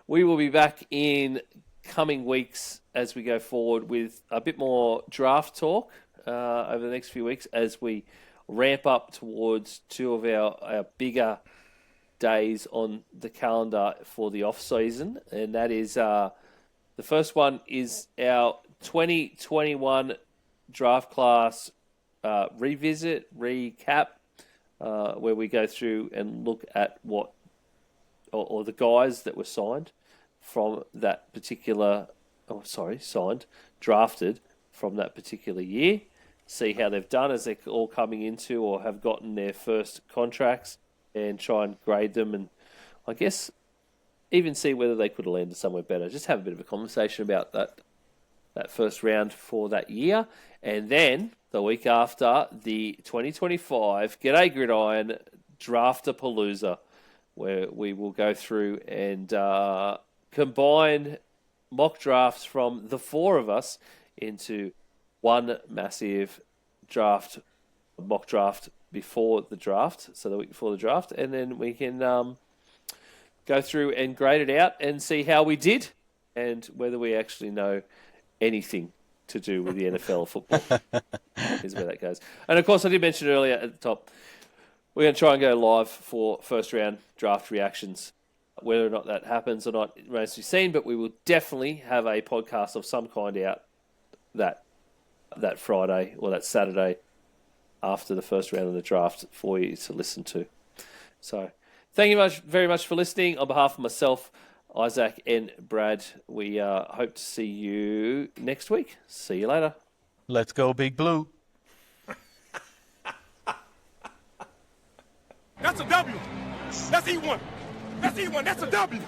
S2: We will be back in coming weeks as we go forward with a bit more draft talk over the next few weeks as we ramp up towards two of our bigger days on the calendar for the off season, and that is the first one is our 2021 draft class recap, where we go through and look at what or the guys that were signed from that particular, drafted from that particular year, see how they've done as they're all coming into or have gotten their first contracts, and try and grade them, and I guess even see whether they could have landed somewhere better. Just have a bit of a conversation about that first round for that year. And then the week after, the 2025 G'day Gridiron Draft-a-Palooza, where we will go through and combine mock drafts from the four of us into one massive mock draft before the draft, so the week before the draft, and then we can go through and grade it out and see how we did and whether we actually know anything to do with the NFL football. Is where that goes. And of course, I did mention earlier at the top, we're going to try and go live for first round draft reactions. Whether or not that happens or not remains to be seen, but we will definitely have a podcast of some kind out that Friday or that Saturday after the first round of the draft for you to listen to. So thank you very much for listening. On behalf of myself, Isaac and Brad, we hope to see you next week. See you later.
S4: Let's go, Big Blue.
S6: That's a W. That's E1. That's E1. That's a W.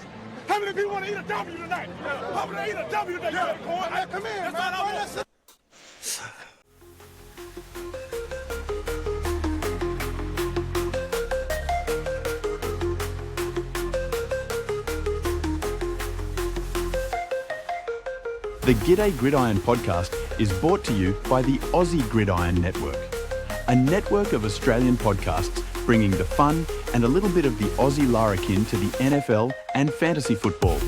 S6: How many people want to eat a W tonight? How many eat a W tonight? Yeah. Come in, man.
S5: The G'day Gridiron podcast is brought to you by the Aussie Gridiron Network, a network of Australian podcasts bringing the fun and a little bit of the Aussie larrikin to the NFL and fantasy football.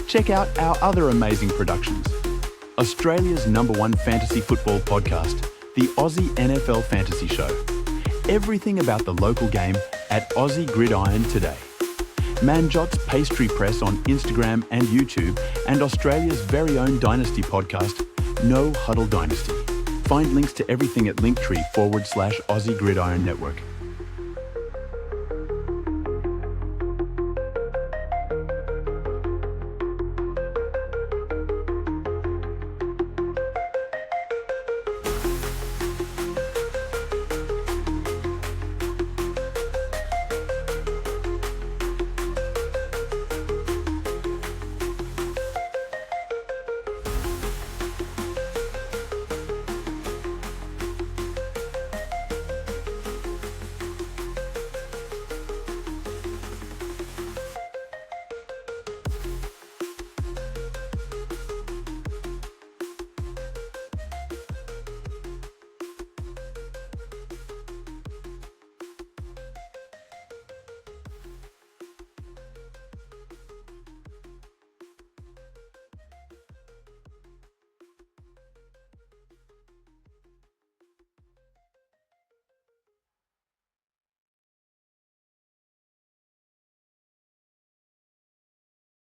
S5: Check out our other amazing productions. Australia's #1 fantasy football podcast, the Aussie NFL Fantasy Show. Everything about the local game at Aussie Gridiron today. Manjot's Pastry Press on Instagram and YouTube, and Australia's very own Dynasty podcast, No Huddle Dynasty. Find links to everything at Linktree /Aussie Gridiron Network.